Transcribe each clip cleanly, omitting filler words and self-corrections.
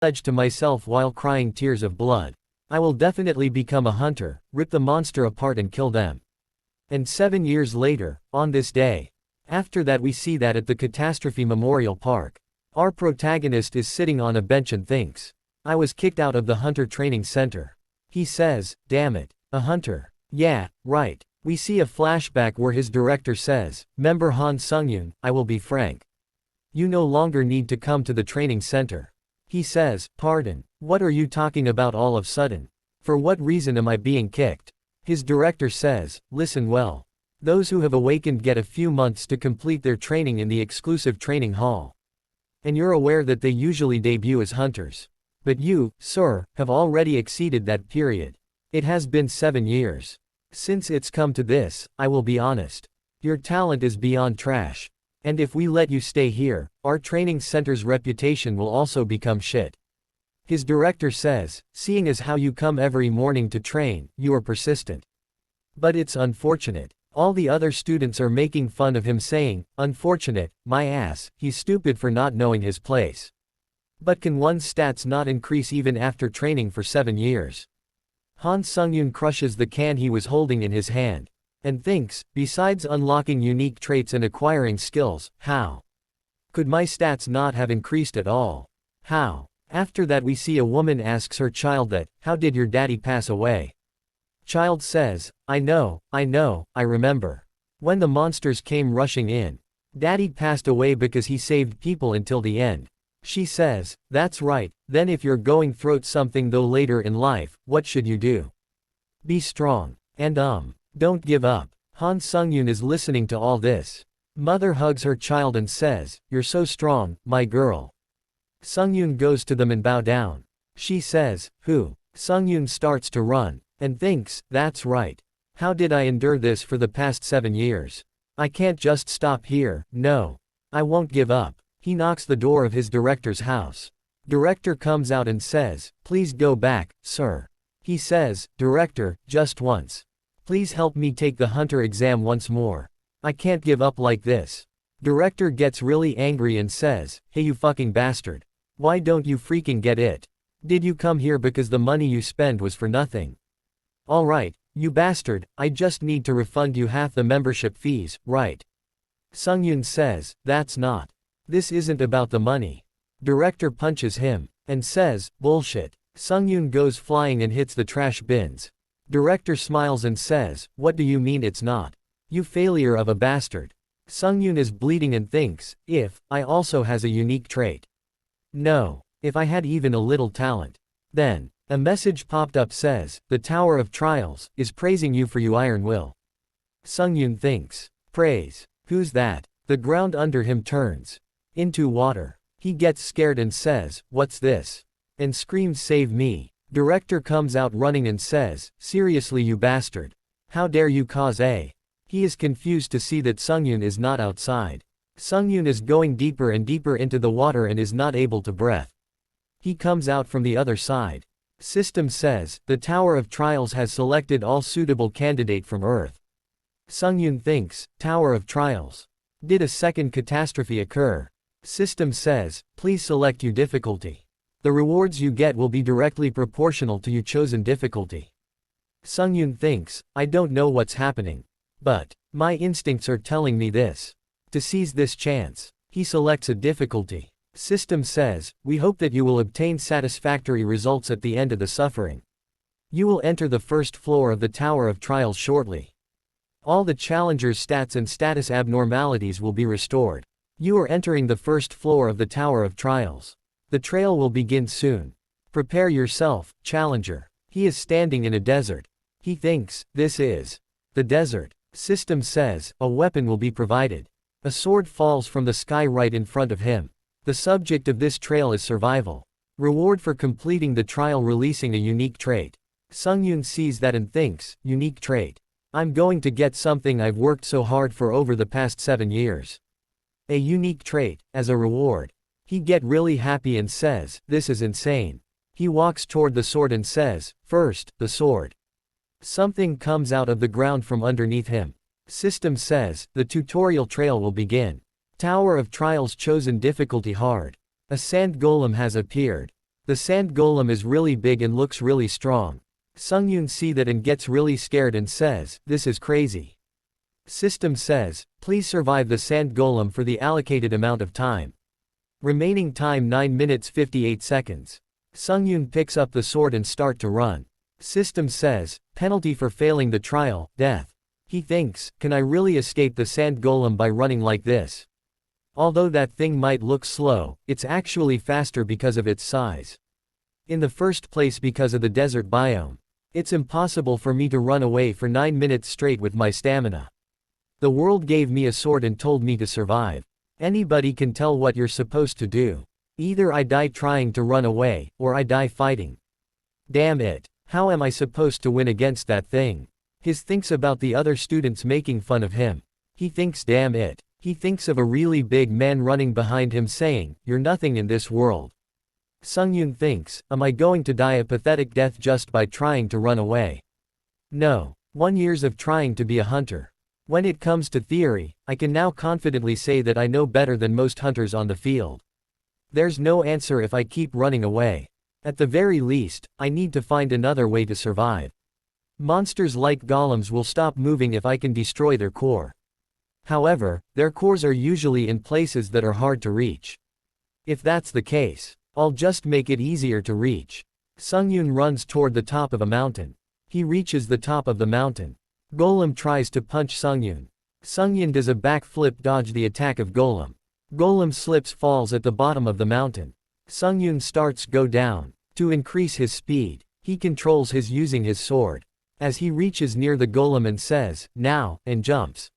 pledged to myself while crying tears of blood. I will definitely become a hunter, rip the monster apart and kill them. And 7 years later, on this day. After that we see that at the Catastrophe Memorial Park. Our protagonist is sitting on a bench and thinks. I was kicked out of the hunter training center. He says, damn it, a hunter. Yeah, right. We see a flashback where his director says, member Han Sung-yoon, I will be frank. You no longer need to come to the training center. He says, pardon, what are you talking about all of a sudden? For what reason am I being kicked? His director says, listen well. Those who have awakened get a few months to complete their training in the exclusive training hall. And you're aware that they usually debut as hunters. But you, sir, have already exceeded that period. It has been 7 years. Since it's come to this, I will be honest. Your talent is beyond trash. And if we let you stay here, our training center's reputation will also become shit. His director says, seeing as how you come every morning to train, you are persistent. But it's unfortunate. All the other students are making fun of him saying, unfortunate, my ass, he's stupid for not knowing his place. But can one's stats not increase even after training for 7 years? Han Sung-yoon crushes the can he was holding in his hand. And thinks, besides unlocking unique traits and acquiring skills, how could my stats not have increased at all? How? After that we see a woman asks her child that, how did your daddy pass away? Child says, I know, I remember. When the monsters came rushing in. Daddy passed away because he saved people until the end. She says, that's right, then if you're going through something though later in life, what should you do? Be strong. And don't give up. Han Sung-yoon is listening to all this. Mother hugs her child and says, you're so strong, my girl. Sung-yoon goes to them and bow down. She says, who? Sung-yoon starts to run. And thinks, that's right. How did I endure this for the past 7 years? I can't just stop here, no. I won't give up. He knocks the door of his director's house. Director comes out and says, please go back, sir. He says, director, just once. Please help me take the hunter exam once more. I can't give up like this. Director gets really angry and says, hey you fucking bastard. Why don't you freaking get it? Did you come here because the money you spend was for nothing? Alright, you bastard, I just need to refund you half the membership fees, right? Sung-yoon says, that's not. This isn't about the money. Director punches him. And says, bullshit. Sung-yoon goes flying and hits the trash bins. Director smiles and says, what do you mean it's not? You failure of a bastard. Sung-yoon is bleeding and thinks, if, I also has a unique trait. No. If I had even a little talent. Then, a message popped up says, the Tower of Trials, is praising you for your iron will. Sung-yoon thinks, praise. Who's that? The ground under him turns into water. He gets scared and says, what's this? And screams save me. Director comes out running and says, seriously you bastard. How dare you cause a. He is confused to see that Sung-yoon is not outside. Sung-yoon is going deeper and deeper into the water and is not able to breathe. He comes out from the other side. System says, the Tower of Trials has selected all suitable candidate from Earth. Sung-yoon thinks, Tower of Trials. Did a second catastrophe occur? System says, please select your difficulty. The rewards you get will be directly proportional to your chosen difficulty. Sung-yoon thinks, I don't know what's happening. But, my instincts are telling me this. To seize this chance, he selects a difficulty. System says, we hope that you will obtain satisfactory results at the end of the suffering. You will enter the first floor of the Tower of Trials shortly. All the challengers' stats and status abnormalities will be restored. You are entering the first floor of the Tower of Trials. The trail will begin soon. Prepare yourself, challenger. He is standing in a desert. He thinks, this is the desert. System says, a weapon will be provided. A sword falls from the sky right in front of him. The subject of this trail is survival. Reward for completing the trial releasing a unique trait. Sung-yoon sees that and thinks, unique trait. I'm going to get something I've worked so hard for over the past 7 years. A unique trait, as a reward. He get really happy and says, this is insane. He walks toward the sword and says, first, the sword. Something comes out of the ground from underneath him. System says, the tutorial trail will begin. Tower of Trials chosen difficulty hard. A sand golem has appeared. The sand golem is really big and looks really strong. Sungyun see that and gets really scared and says, this is crazy. System says, please survive the sand golem for the allocated amount of time. Remaining time 9 minutes 58 seconds. Sungyun picks up the sword and start to run. System says, penalty for failing the trial, death. He thinks, can I really escape the sand golem by running like this? Although that thing might look slow, it's actually faster because of its size. In the first place because of the desert biome. It's impossible for me to run away for 9 minutes straight with my stamina. The world gave me a sword and told me to survive. Anybody can tell what you're supposed to do. Either I die trying to run away, or I die fighting. Damn it. How am I supposed to win against that thing? His thinks about the other students making fun of him. He thinks damn it. He thinks of a really big man running behind him saying, you're nothing in this world. Sungyun thinks, am I going to die a pathetic death just by trying to run away? No. 1 year of trying to be a hunter. When it comes to theory, I can now confidently say that I know better than most hunters on the field. There's no answer if I keep running away. At the very least, I need to find another way to survive. Monsters like golems will stop moving if I can destroy their core. However, their cores are usually in places that are hard to reach. If that's the case, I'll just make it easier to reach. Sungyun runs toward the top of a mountain. He reaches the top of the mountain. Golem tries to punch Sungyun. Sungyun does a backflip dodge the attack of Golem. Golem slips falls at the bottom of the mountain. Sungyun starts go down. To increase his speed, he controls his using his sword. As he reaches near the golem and says, now, and jumps.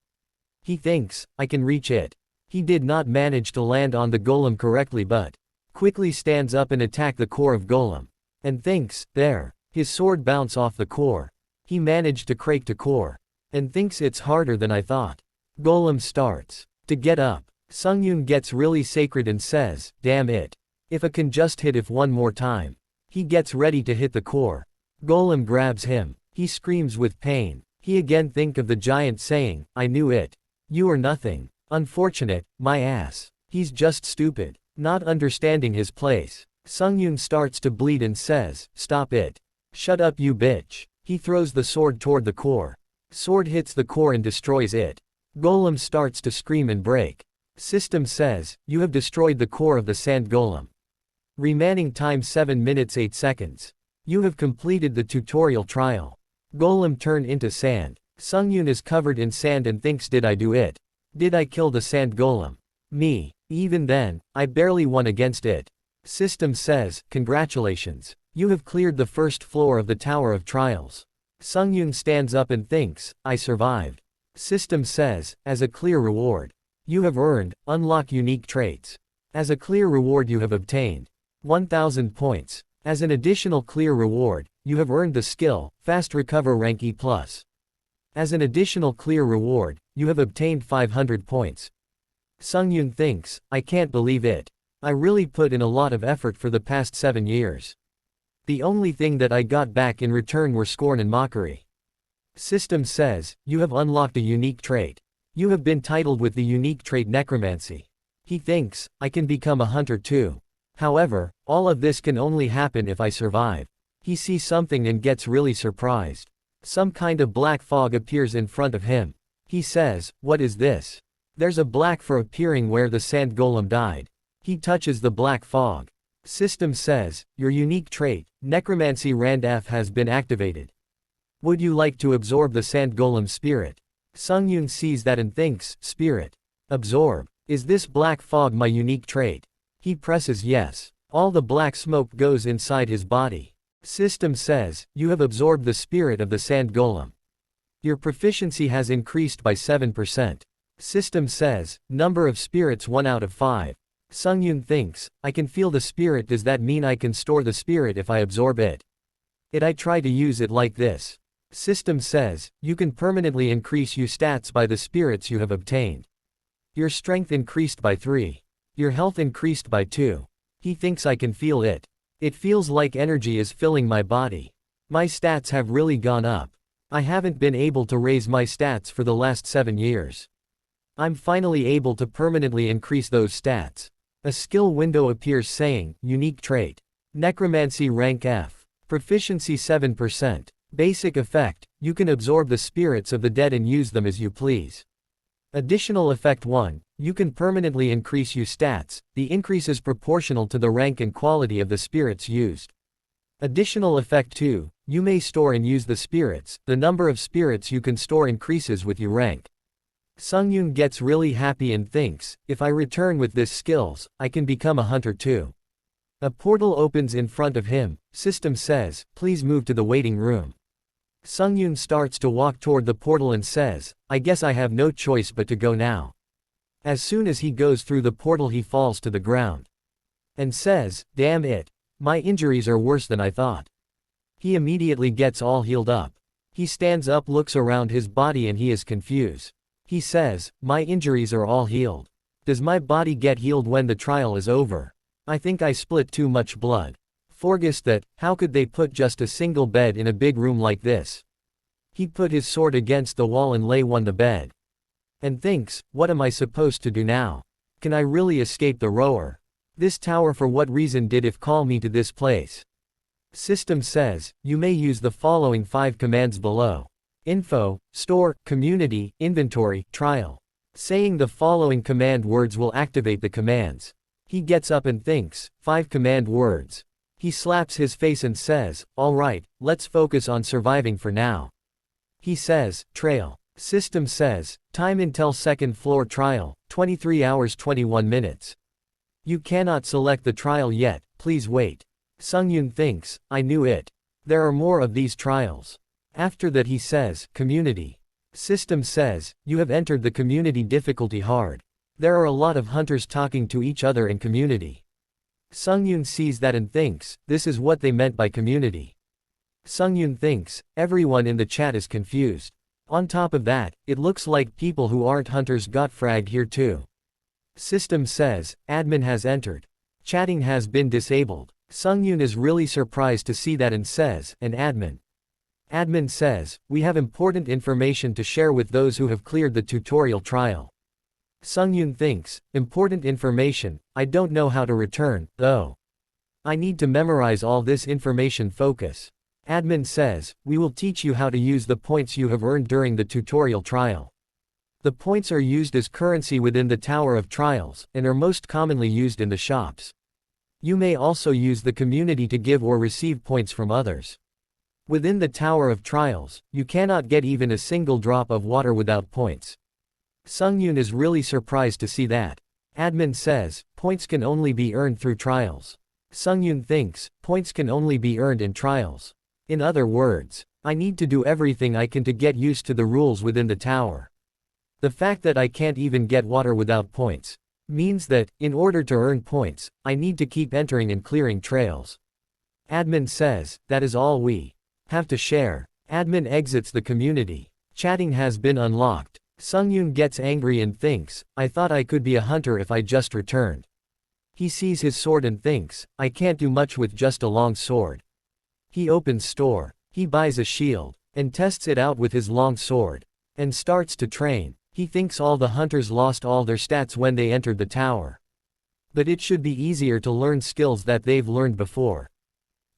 He thinks, I can reach it. He did not manage to land on the golem correctly but quickly stands up and attack the core of golem. And thinks, there. His sword bounce off the core. He managed to crack the core. And thinks it's harder than I thought. Golem starts to get up. Sungyun gets really sacred and says, damn it. If I can just hit it one more time. He gets ready to hit the core. Golem grabs him. He screams with pain. He again think of the giant saying, I knew it. You are nothing. Unfortunate, my ass. He's just stupid. Not understanding his place. Sungyun starts to bleed and says, stop it. Shut up you bitch. He throws the sword toward the core. Sword hits the core and destroys it. Golem starts to scream and break. System says, you have destroyed the core of the sand golem. Remaining time 7 minutes 8 seconds. You have completed the tutorial trial. Golem turned into sand. Sungyun is covered in sand and thinks did I do it? Did I kill the sand golem? Me. Even then, I barely won against it. System says, congratulations. You have cleared the first floor of the Tower of Trials. Sungyun stands up and thinks, I survived. System says, as a clear reward. You have earned, unlock unique traits. As a clear reward you have obtained 1,000 points. As an additional clear reward, you have earned the skill, Fast Recover rank E+. As an additional clear reward, you have obtained 500 points. Sungyun thinks, I can't believe it. I really put in a lot of effort for the past 7 years. The only thing that I got back in return were scorn and mockery. System says, you have unlocked a unique trait. You have been titled with the unique trait necromancy. He thinks, I can become a hunter too. However, all of this can only happen if I survive. He sees something and gets really surprised. Some kind of black fog appears in front of him. He says, what is this? There's a black fog appearing where the sand golem died. He touches the black fog. System says, your unique trait, necromancy rand F has been activated. Would you like to absorb the sand golem spirit? Sungyun sees that and thinks, spirit. Absorb. Is this black fog my unique trait? He presses yes. All the black smoke goes inside his body. System says, you have absorbed the spirit of the sand golem. Your proficiency has increased by 7%. System says, number of spirits 1 out of 5. Sungyun thinks, I can feel the spirit. Does that mean I can store the spirit if I absorb it? I try to use it like this. System says, you can permanently increase your stats by the spirits you have obtained. Your strength increased by 3. Your health increased by 2. He thinks I can feel it. It feels like energy is filling my body. My stats have really gone up. I haven't been able to raise my stats for the last 7 years. I'm finally able to permanently increase those stats. A skill window appears saying, unique trait. Necromancy rank F. Proficiency 7%. Basic effect, you can absorb the spirits of the dead and use them as you please. Additional effect 1, you can permanently increase your stats, the increase is proportional to the rank and quality of the spirits used. Additional effect 2, you may store and use the spirits, the number of spirits you can store increases with your rank. Sungyun gets really happy and thinks, if I return with this skills, I can become a hunter too. A portal opens in front of him, system says, please move to the waiting room. Sungyun starts to walk toward the portal and says, I guess I have no choice but to go now. As soon as he goes through the portal he falls to the ground. And says, damn it. My injuries are worse than I thought. He immediately gets all healed up. He stands up, looks around his body and he is confused. He says, my injuries are all healed. Does my body get healed when the trial is over? I think I split too much blood. Forgus that, how could they put just a single bed in a big room like this? He put his sword against the wall and lay on the bed. And thinks, what am I supposed to do now? Can I really escape the rower? This tower for what reason did it call me to this place? System says, you may use the following 5 commands below. Info, store, community, inventory, trial. Saying the following command words will activate the commands. He gets up and thinks, 5 command words. He slaps his face and says, alright, let's focus on surviving for now. He says, trail. System says, time until second floor trial, 23 hours 21 minutes. You cannot select the trial yet, please wait. Sungyun thinks, I knew it. There are more of these trials. After that he says, community. System says, you have entered the community difficulty hard. There are a lot of hunters talking to each other in community. Sungyun sees that and thinks, this is what they meant by community. Sungyun thinks, everyone in the chat is confused. On top of that, it looks like people who aren't hunters got fragged here too. System says, admin has entered. Chatting has been disabled. Sungyun is really surprised to see that and says, an admin. Admin says, we have important information to share with those who have cleared the tutorial trial. Sungyun thinks, important information, I don't know how to return, though. I need to memorize all this information. Focus. Admin says, we will teach you how to use the points you have earned during the tutorial trial. The points are used as currency within the Tower of Trials, and are most commonly used in the shops. You may also use the community to give or receive points from others. Within the Tower of Trials, you cannot get even a single drop of water without points. Sungyun is really surprised to see that. Admin says, points can only be earned through trials. Sungyun thinks, points can only be earned in trials. In other words, I need to do everything I can to get used to the rules within the tower. The fact that I can't even get water without points means that, in order to earn points, I need to keep entering and clearing trails. Admin says, that is all we have to share. Admin exits the community. Chatting has been unlocked. Sungyun gets angry and thinks, I thought I could be a hunter if I just returned. He sees his sword and thinks, I can't do much with just a long sword. He opens store. He buys a shield, and tests it out with his long sword, and starts to train. He thinks all the hunters lost all their stats when they entered the tower. But it should be easier to learn skills that they've learned before.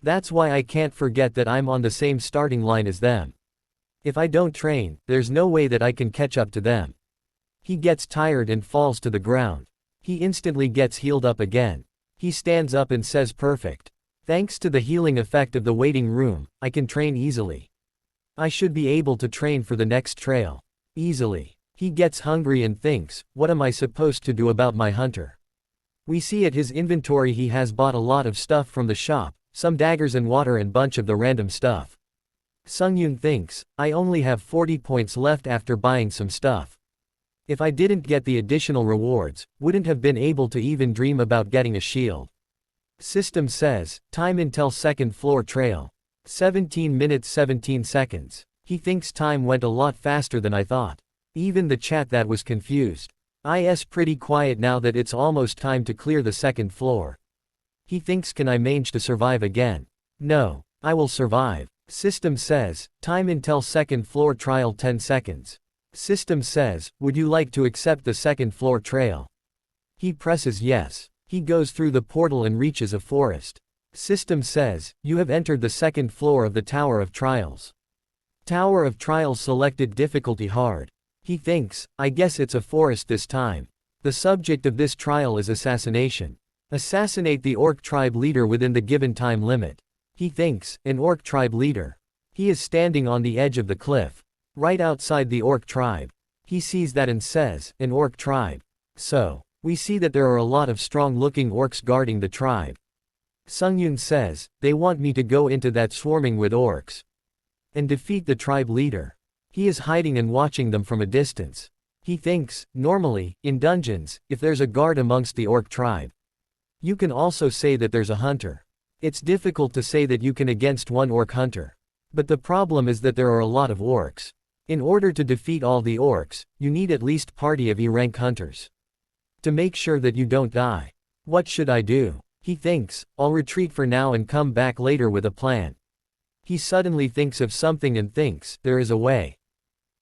That's why I can't forget that I'm on the same starting line as them. If I don't train, there's no way that I can catch up to them. He gets tired and falls to the ground. He instantly gets healed up again. He stands up and says perfect. Thanks to the healing effect of the waiting room, I can train easily. I should be able to train for the next trail. Easily. He gets hungry and thinks, what am I supposed to do about my hunter? We see at his inventory he has bought a lot of stuff from the shop, some daggers and water and bunch of the random stuff. Sungyun thinks, I only have 40 points left after buying some stuff. If I didn't get the additional rewards, wouldn't have been able to even dream about getting a shield. System says, time until second floor trail. 17 minutes 17 seconds. He thinks time went a lot faster than I thought. Even the chat that was confused. Is pretty quiet now that it's almost time to clear the second floor. He thinks, can I manage to survive again? No. I will survive. System says, time until second floor trial 10 seconds. System says, would you like to accept the second floor trail? He presses yes. He goes through the portal and reaches a forest. System says, you have entered the second floor of the Tower of Trials. Tower of Trials selected difficulty hard. He thinks, I guess it's a forest this time. The subject of this trial is assassination. Assassinate the orc tribe leader within the given time limit. He thinks, an orc tribe leader. He is standing on the edge of the cliff, right outside the orc tribe. He sees that and says, an orc tribe. So, we see that there are a lot of strong-looking orcs guarding the tribe. Sungyun says, they want me to go into that swarming with orcs and defeat the tribe leader. He is hiding and watching them from a distance. He thinks, normally, in dungeons, if there's a guard amongst the orc tribe, you can also say that there's a hunter. It's difficult to say that you can against one orc hunter. But the problem is that there are a lot of orcs. In order to defeat all the orcs, you need at least party of E-rank hunters. To make sure that you don't die. What should I do? He thinks, I'll retreat for now and come back later with a plan. He suddenly thinks of something and thinks, there is a way.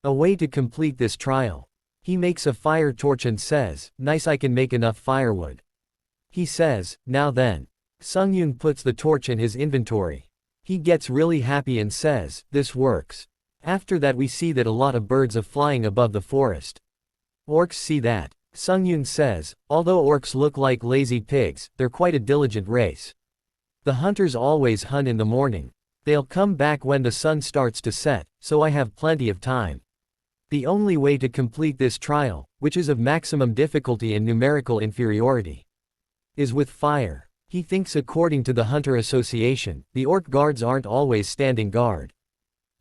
A way to complete this trial. He makes a fire torch and says, nice, I can make enough firewood. He says, now then. Sungyun puts the torch in his inventory. He gets really happy and says, this works. After that we see that a lot of birds are flying above the forest. Orcs see that. Sungyun says, although orcs look like lazy pigs, they're quite a diligent race. The hunters always hunt in the morning. They'll come back when the sun starts to set, so I have plenty of time. The only way to complete this trial, which is of maximum difficulty and numerical inferiority, is with fire. He thinks according to the Hunter Association, the orc guards aren't always standing guard.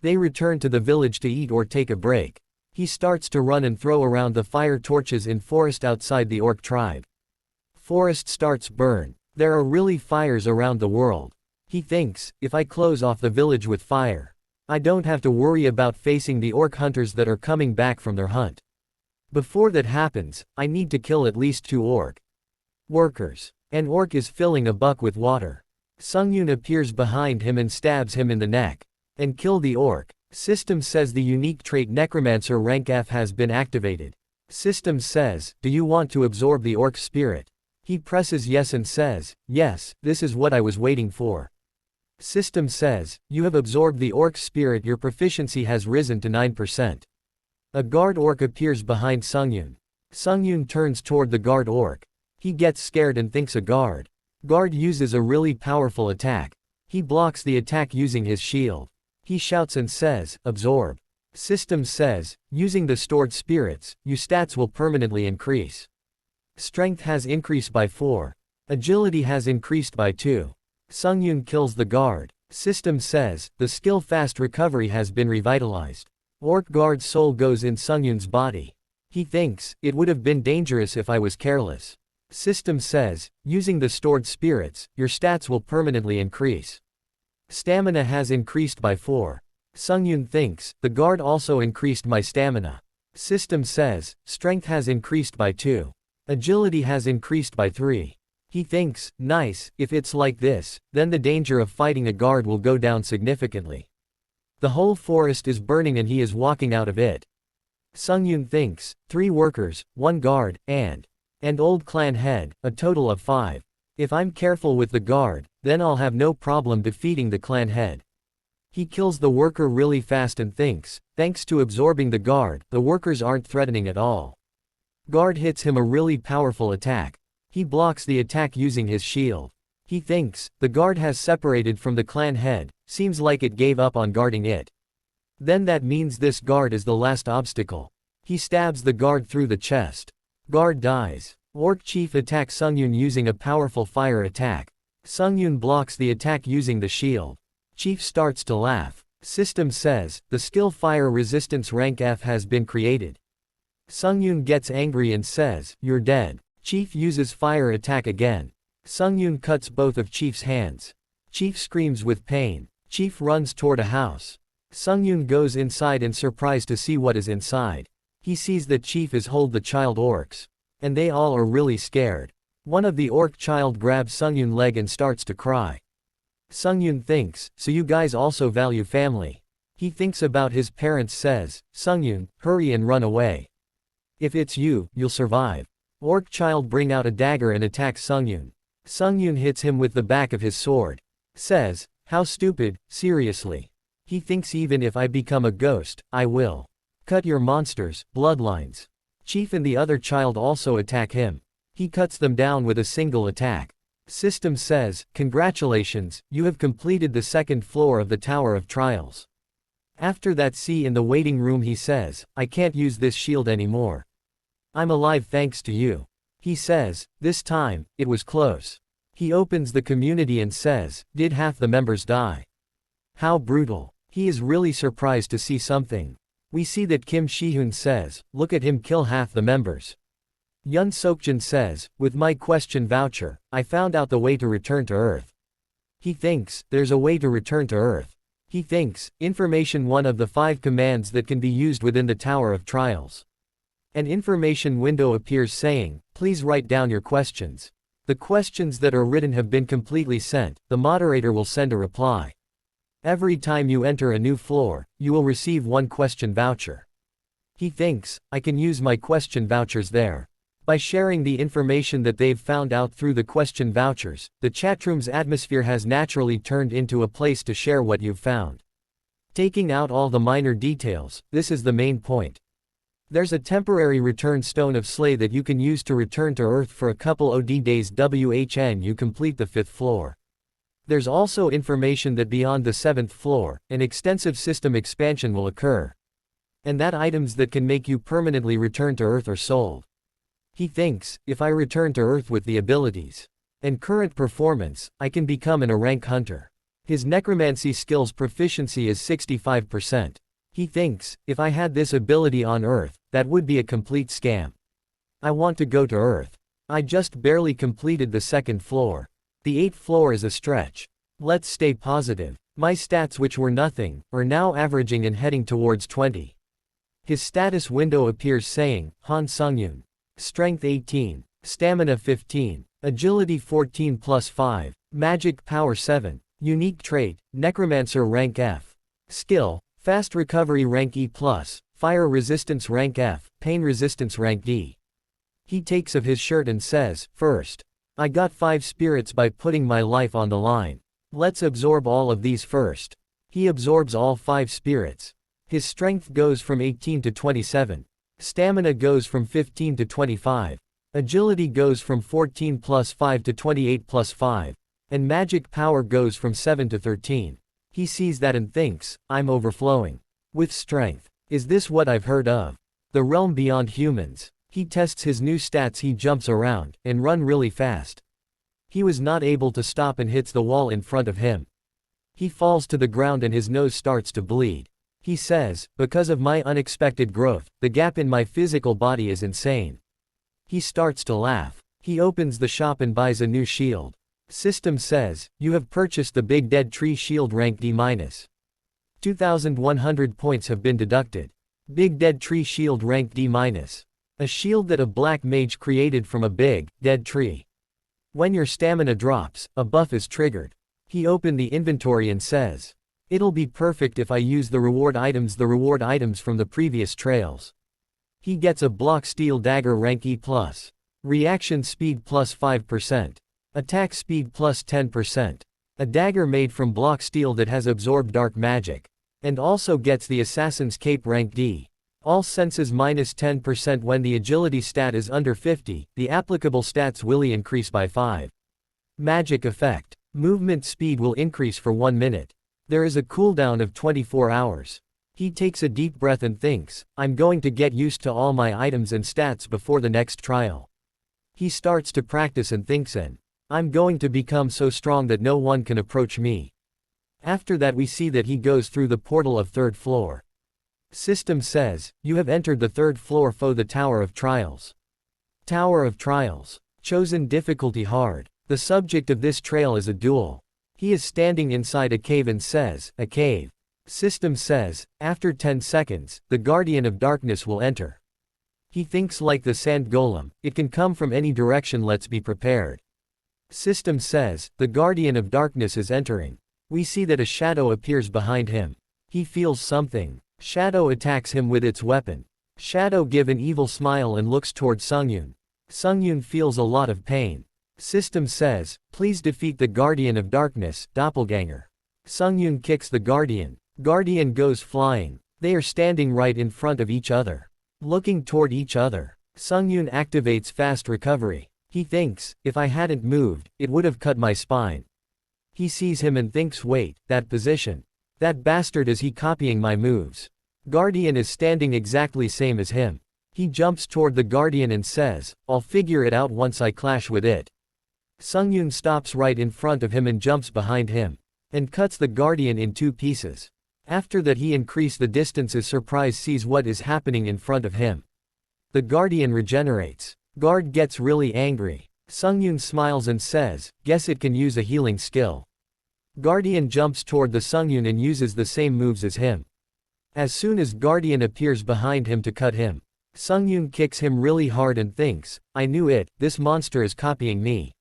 They return to the village to eat or take a break. He starts to run and throw around the fire torches in forest outside the orc tribe. Forest starts burn. There are really fires around the world. He thinks, if I close off the village with fire, I don't have to worry about facing the orc hunters that are coming back from their hunt. Before that happens, I need to kill at least 2 orc workers. An orc is filling a buck with water. Sungyun appears behind him and stabs him in the neck. And kill the orc. System says the unique trait Necromancer rank F has been activated. System says, do you want to absorb the orc spirit? He presses yes and says, yes, this is what I was waiting for. System says, you have absorbed the orc spirit, your proficiency has risen to 9%. A guard orc appears behind Sungyun. Sungyun turns toward the guard orc. He gets scared and thinks a guard. Guard uses a really powerful attack. He blocks the attack using his shield. He shouts and says, absorb. System says, using the stored spirits, your stats will permanently increase. Strength has increased by 4. Agility has increased by 2. Sungyun kills the guard. System says, the skill fast recovery has been revitalized. Orc guard's soul goes in Sungyun's body. He thinks, it would have been dangerous if I was careless. System says, using the stored spirits, your stats will permanently increase. Stamina has increased by 4. Sungyun thinks, the guard also increased my stamina. System says, strength has increased by 2. Agility has increased by 3. He thinks, nice, if it's like this, then the danger of fighting a guard will go down significantly. The whole forest is burning and he is walking out of it. Sungyun thinks, 3 workers, 1 guard, and old clan head, a total of 5. If I'm careful with the guard, then I'll have no problem defeating the clan head. He kills the worker really fast and thinks, thanks to absorbing the guard, the workers aren't threatening at all. Guard hits him a really powerful attack. He blocks the attack using his shield. He thinks, the guard has separated from the clan head, seems like it gave up on guarding it. Then that means this guard is the last obstacle. He stabs the guard through the chest. Guard dies. Orc chief attacks Sungyun using a powerful fire attack. Sungyun blocks the attack using the shield. Chief starts to laugh. System says, the skill fire resistance rank F has been created. Sungyun gets angry and says, you're dead. Chief uses fire attack again. Sungyun cuts both of Chief's hands. Chief screams with pain. Chief runs toward a house. Sungyun goes inside and surprised to see what is inside. He sees that Chief is hold the child orcs. And they all are really scared. One of the orc child grabs Sungyun's leg and starts to cry. Sungyun thinks, so you guys also value family. He thinks about his parents says, Sungyun, hurry and run away. If it's you, you'll survive. Orc child bring out a dagger and attacks Sungyun. Sungyun hits him with the back of his sword. Says, how stupid, seriously. He thinks even if I become a ghost, I will cut your monsters' bloodlines. Chief and the other child also attack him. He cuts them down with a single attack. System says, congratulations, you have completed the second floor of the Tower of Trials. After that see in the waiting room he says, I can't use this shield anymore. I'm alive thanks to you. He says, this time, it was close. He opens the community and says, did half the members die? How brutal. He is really surprised to see something. We see that Kim Shihoon says, look at him kill half the members. Yun Sokjin says, with my question voucher, I found out the way to return to Earth. He thinks, there's a way to return to Earth. He thinks, information one of the 5 commands that can be used within the Tower of Trials. An information window appears saying, please write down your questions. The questions that are written have been completely sent, the moderator will send a reply. Every time you enter a new floor, you will receive 1 question voucher. He thinks, I can use my question vouchers there. By sharing the information that they've found out through the question vouchers, the chatroom's atmosphere has naturally turned into a place to share what you've found. Taking out all the minor details, this is the main point. There's a temporary return stone of Slay that you can use to return to Earth for a couple OD days WHN you complete the 5th floor. There's also information that beyond the 7th floor, an extensive system expansion will occur. And that items that can make you permanently return to Earth are sold. He thinks, if I return to Earth with the abilities and current performance, I can become a rank hunter. His necromancy skills proficiency is 65%. He thinks, if I had this ability on Earth, that would be a complete scam. I want to go to Earth. I just barely completed the 2nd floor. The 8th floor is a stretch. Let's stay positive. My stats which were nothing, are now averaging and heading towards 20. His status window appears saying, Han Sungyun. Strength 18. Stamina 15. Agility 14 plus 5. Magic power 7. Unique trait, Necromancer rank F. Skill, Fast recovery rank E+, fire resistance rank F, pain resistance rank D. He takes of his shirt and says, first. I got 5 spirits by putting my life on the line. Let's absorb all of these first. He absorbs all 5 spirits. His strength goes from 18 to 27. Stamina goes from 15 to 25. Agility goes from 14 plus 5 to 28 plus 5. And magic power goes from 7 to 13. He sees that and thinks, I'm overflowing with strength. Is this what I've heard of? The realm beyond humans. He tests his new stats. He jumps around and run really fast. He was not able to stop and hits the wall in front of him. He falls to the ground and his nose starts to bleed. He says, because of my unexpected growth, the gap in my physical body is insane. He starts to laugh. He opens the shop and buys a new shield. System says, you have purchased the Big Dead Tree Shield rank D-. 2,100 points have been deducted. Big Dead Tree Shield rank D-. A shield that a black mage created from a big, dead tree. When your stamina drops, a buff is triggered. He opened the inventory and says, it'll be perfect if I use the reward items from the previous trails. He gets a block steel dagger rank E+. Reaction speed plus 5%. Attack speed plus 10%. A dagger made from block steel that has absorbed dark magic. And also gets the assassin's cape rank D. All senses minus 10% when the agility stat is under 50, the applicable stats will increase by 5. Magic effect. Movement speed will increase for 1 minute. There is a cooldown of 24 hours. He takes a deep breath and thinks, I'm going to get used to all my items and stats before the next trial. He starts to practice and thinks I'm going to become so strong that no one can approach me. After that we see that he goes through the portal of 3rd floor. System says, you have entered the 3rd floor for the Tower of Trials. Tower of Trials. Chosen difficulty hard. The subject of this trail is a duel. He is standing inside a cave and says, a cave. System says, after 10 seconds, the Guardian of Darkness will enter. He thinks like the sand golem, it can come from any direction, let's be prepared. System says, the Guardian of Darkness is entering. We see that a shadow appears behind him. He feels something. Shadow attacks him with its weapon. Shadow gives an evil smile and looks toward Sungyun. Sungyun feels a lot of pain. System says, please defeat the Guardian of Darkness, doppelganger. Sungyun kicks the Guardian. Guardian goes flying. They are standing right in front of each other, looking toward each other. Sungyun activates fast recovery. He thinks, if I hadn't moved, it would have cut my spine. He sees him and thinks, wait, that position. That bastard, is he copying my moves? Guardian is standing exactly same as him. He jumps toward the Guardian and says, I'll figure it out once I clash with it. Sungyun stops right in front of him and jumps behind him, and cuts the Guardian in 2 pieces. After that he increases the distance as Surprise sees what is happening in front of him. The Guardian regenerates. Guard gets really angry. Sungyun smiles and says, guess it can use a healing skill. Guardian jumps toward the Sungyun and uses the same moves as him. As soon as Guardian appears behind him to cut him, Sungyun kicks him really hard and thinks, I knew it, this monster is copying me.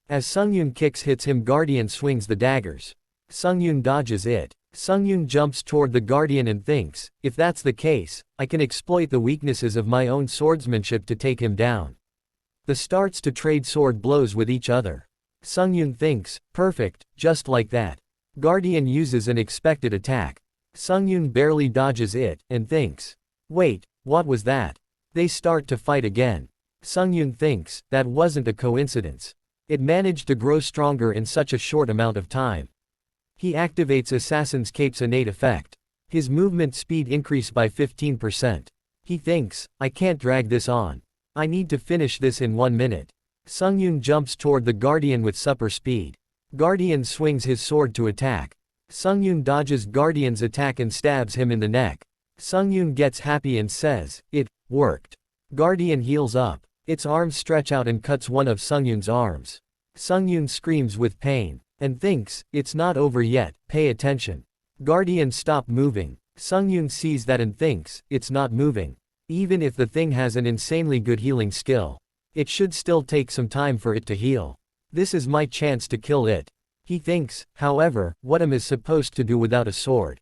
As Sungyun kicks hits him, Guardian swings the daggers. Sungyun dodges it. Sungyun jumps toward the Guardian and thinks, if that's the case, I can exploit the weaknesses of my own swordsmanship to take him down. The starts to trade sword blows with each other. Sungyun thinks, perfect, just like that. Guardian uses an expected attack. Sungyun barely dodges it, and thinks, wait, what was that? They start to fight again. Sungyun thinks, that wasn't a coincidence. It managed to grow stronger in such a short amount of time. He activates Assassin's Cape's innate effect. His movement speed increased by 15%. He thinks, I can't drag this on. I need to finish this in 1 minute. Sungyun jumps toward the Guardian with super speed. Guardian swings his sword to attack. Sungyun dodges Guardian's attack and stabs him in the neck. Sungyun gets happy and says, it worked. Guardian heals up. Its arms stretch out and cuts one of Sungyun's arms. Sungyun screams with pain, and thinks, it's not over yet, pay attention. Guardian stop moving. Sungyun sees that and thinks, it's not moving. Even if the thing has an insanely good healing skill, it should still take some time for it to heal. This is my chance to kill it. He thinks, however, what am I supposed to do without a sword?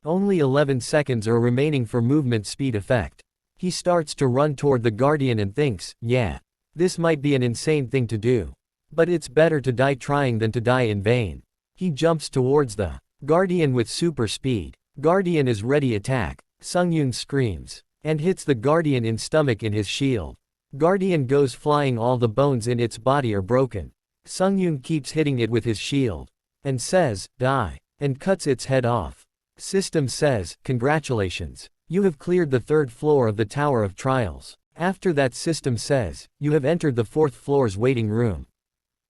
Only 11 seconds are remaining for movement speed effect. He starts to run toward the Guardian and thinks, yeah, this might be an insane thing to do. But it's better to die trying than to die in vain. He jumps towards the Guardian with super speed. Guardian is ready attack. Sungyun screams, and hits the Guardian in stomach in his shield. Guardian goes flying, all the bones in its body are broken. Sungyun keeps hitting it with his shield, and says, die, and cuts its head off. System says, congratulations. You have cleared the 3rd floor of the Tower of Trials. After that, System says, you have entered the 4th floor's waiting room.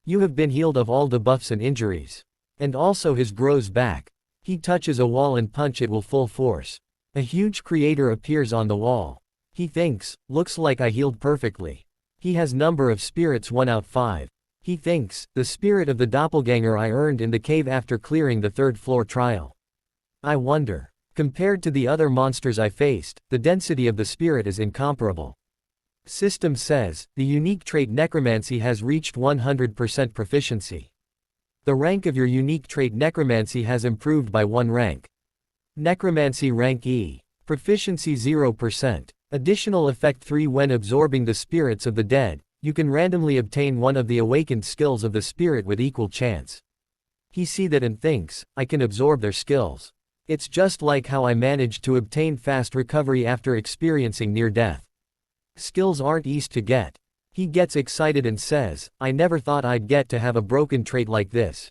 You have been healed of all debuffs and injuries. And also his grows back. He touches a wall and punch it with full force. A huge creator appears on the wall. He thinks, looks like I healed perfectly. He has number of spirits 1 out 5. He thinks, the spirit of the doppelganger I earned in the cave after clearing the 3rd floor trial. I wonder. Compared to the other monsters I faced, the density of the spirit is incomparable. System says, the unique trait necromancy has reached 100% proficiency. The rank of your unique trait necromancy has improved by 1 rank. Necromancy rank E. Proficiency 0%. Additional effect 3. When absorbing the spirits of the dead, you can randomly obtain one of the awakened skills of the spirit with equal chance. He sees that and thinks, I can absorb their skills. It's just like how I managed to obtain fast recovery after experiencing near death. Skills aren't easy to get. He gets excited and says, I never thought I'd get to have a broken trait like this.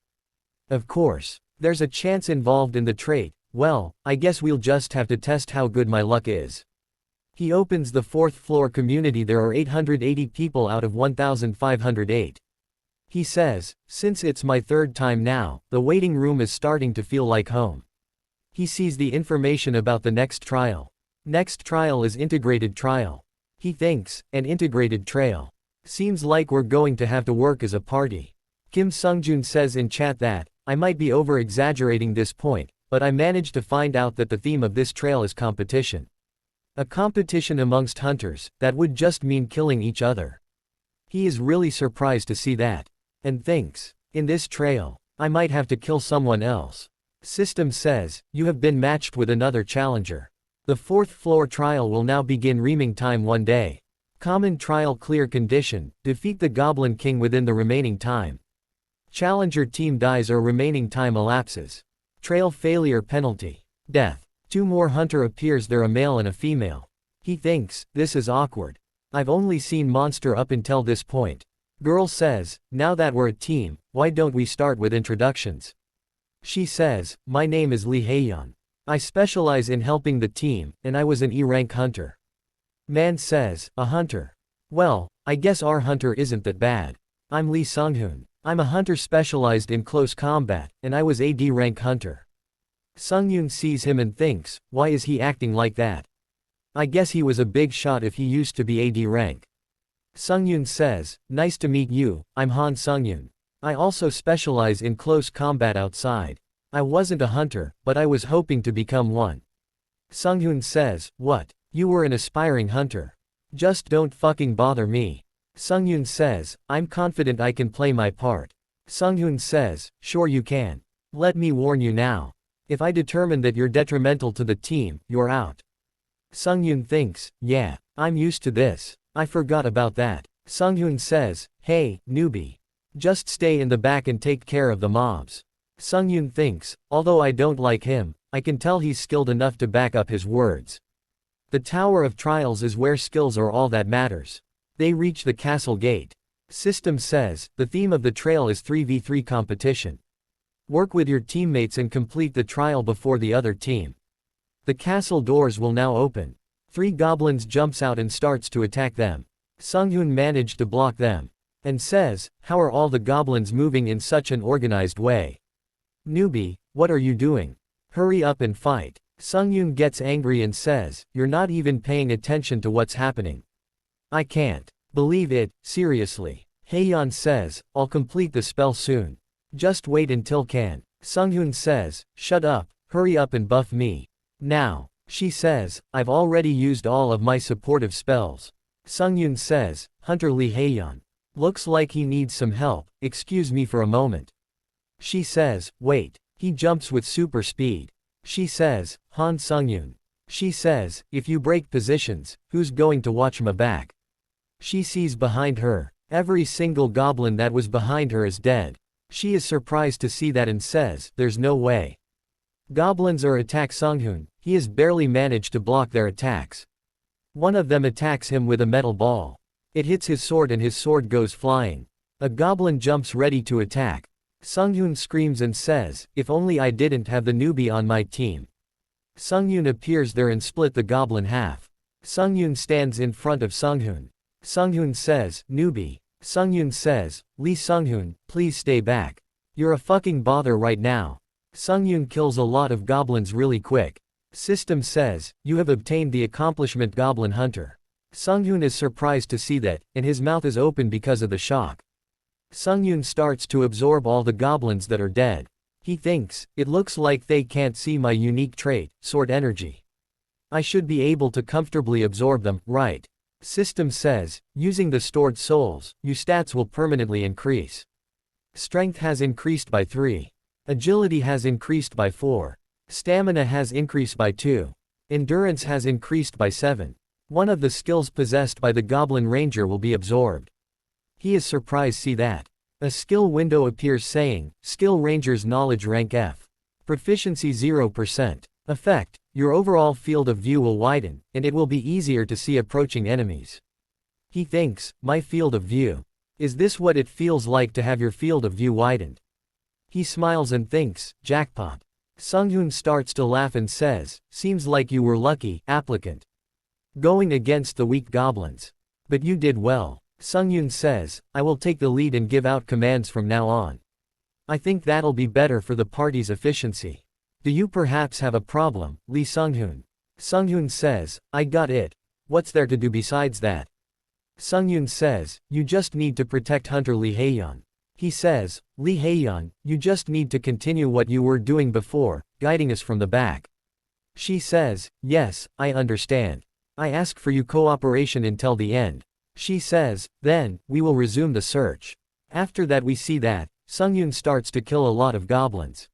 Of course, there's a chance involved in the trait. Well, I guess we'll just have to test how good my luck is. He opens the 4th floor community. There are 880 people out of 1,508. He says, since it's my 3rd time now, the waiting room is starting to feel like home. He sees the information about the next trial. Next trial is integrated trial. He thinks, an integrated trail. Seems like we're going to have to work as a party. Kim Sungjun says in chat that, I might be over-exaggerating this point, but I managed to find out that the theme of this trail is competition. A competition amongst hunters, that would just mean killing each other. He is really surprised to see that. And thinks, in this trail, I might have to kill someone else. System says, you have been matched with another challenger. The 4th floor trial will now begin. Reaming time 1 day. Common trial clear condition, defeat the Goblin King within the remaining time. Challenger team dies or remaining time elapses. Trail failure penalty. Death. 2 more hunter appears, there a male and a female. He thinks, this is awkward. I've only seen monster up until this point. Girl says, now that we're a team, why don't we start with introductions? She says, my name is Lee Haeyeon. I specialize in helping the team, and I was an E-rank hunter. Man says, a hunter. Well, I guess our hunter isn't that bad. I'm Lee Sunghoon. I'm a hunter specialized in close combat, and I was a D-rank hunter. Sunghoon sees him and thinks, why is he acting like that? I guess he was a big shot if he used to be a D rank. Sunghoon says, nice to meet you, I'm Han Sunghoon. I also specialize in close combat outside. I wasn't a hunter, but I was hoping to become one. Sunghoon says, what? You were an aspiring hunter. Just don't fucking bother me. Sunghoon says, I'm confident I can play my part. Sunghoon says, sure you can. Let me warn you now. If I determine that you're detrimental to the team, you're out. Sunghoon thinks, yeah, I'm used to this. I forgot about that. Sunghoon says, hey, newbie. Just stay in the back and take care of the mobs. Sunghoon thinks, although I don't like him, I can tell he's skilled enough to back up his words. The Tower of Trials is where skills are all that matters. They reach the castle gate. System says, the theme of the trail is 3v3 competition. Work with your teammates and complete the trial before the other team. The castle doors will now open. 3 goblins jumps out and starts to attack them. Sunghoon managed to block them. And says, how are all the goblins moving in such an organized way? Newbie, what are you doing? Hurry up and fight. Sunghoon gets angry and says, you're not even paying attention to what's happening. I can't believe it, seriously. Haeyeon says, I'll complete the spell soon. Just wait until can. Sunghoon says, shut up, hurry up and buff me. Now. She says, I've already used all of my supportive spells. Sunghoon says, Hunter Lee Haeyeon. Looks like he needs some help, excuse me for a moment. She says, wait. He jumps with super speed. She says, Han Sunghoon. She says, if you break positions, who's going to watch my back? She sees behind her. Every single goblin that was behind her is dead. She is surprised to see that and says, there's no way. Goblins are attack Sunghoon. He has barely managed to block their attacks. One of them attacks him with a metal ball. It hits his sword and his sword goes flying. A goblin jumps ready to attack. Sunghoon screams and says, if only I didn't have the newbie on my team. Sunghoon appears there and split the goblin half. Sunghoon stands in front of Sunghoon. Sunghoon says, newbie. Sunghoon says, Lee Sunghoon, please stay back. You're a fucking bother right now. Sunghoon kills a lot of goblins really quick. System says, you have obtained the accomplishment Goblin Hunter. Sunghoon is surprised to see that, and his mouth is open because of the shock. Sunghoon starts to absorb all the goblins that are dead. He thinks, it looks like they can't see my unique trait, sword energy. I should be able to comfortably absorb them, right? System says, using the stored souls, your stats will permanently increase. Strength has increased by 3. Agility has increased by 4. Stamina has increased by 2. Endurance has increased by 7. One of the skills possessed by the Goblin Ranger will be absorbed. He is surprised to see that. A skill window appears saying, Skill Ranger's Knowledge Rank F. Proficiency 0%. Effect, your overall field of view will widen, and it will be easier to see approaching enemies. He thinks, my field of view. Is this what it feels like to have your field of view widened? He smiles and thinks, jackpot. Sunghoon starts to laugh and says, seems like you were lucky, applicant. Going against the weak goblins. But you did well. Sunghoon says, I will take the lead and give out commands from now on. I think that'll be better for the party's efficiency. Do you perhaps have a problem, Lee Sunghoon? Sunghoon says, I got it. What's there to do besides that? Sunghoon says, you just need to protect Hunter Lee Haeyeon. He says, Lee Haeyeon, you just need to continue what you were doing before, guiding us from the back. She says, yes, I understand. I ask for you cooperation until the end. She says, then, we will resume the search. After that we see that, Sunghoon starts to kill a lot of goblins.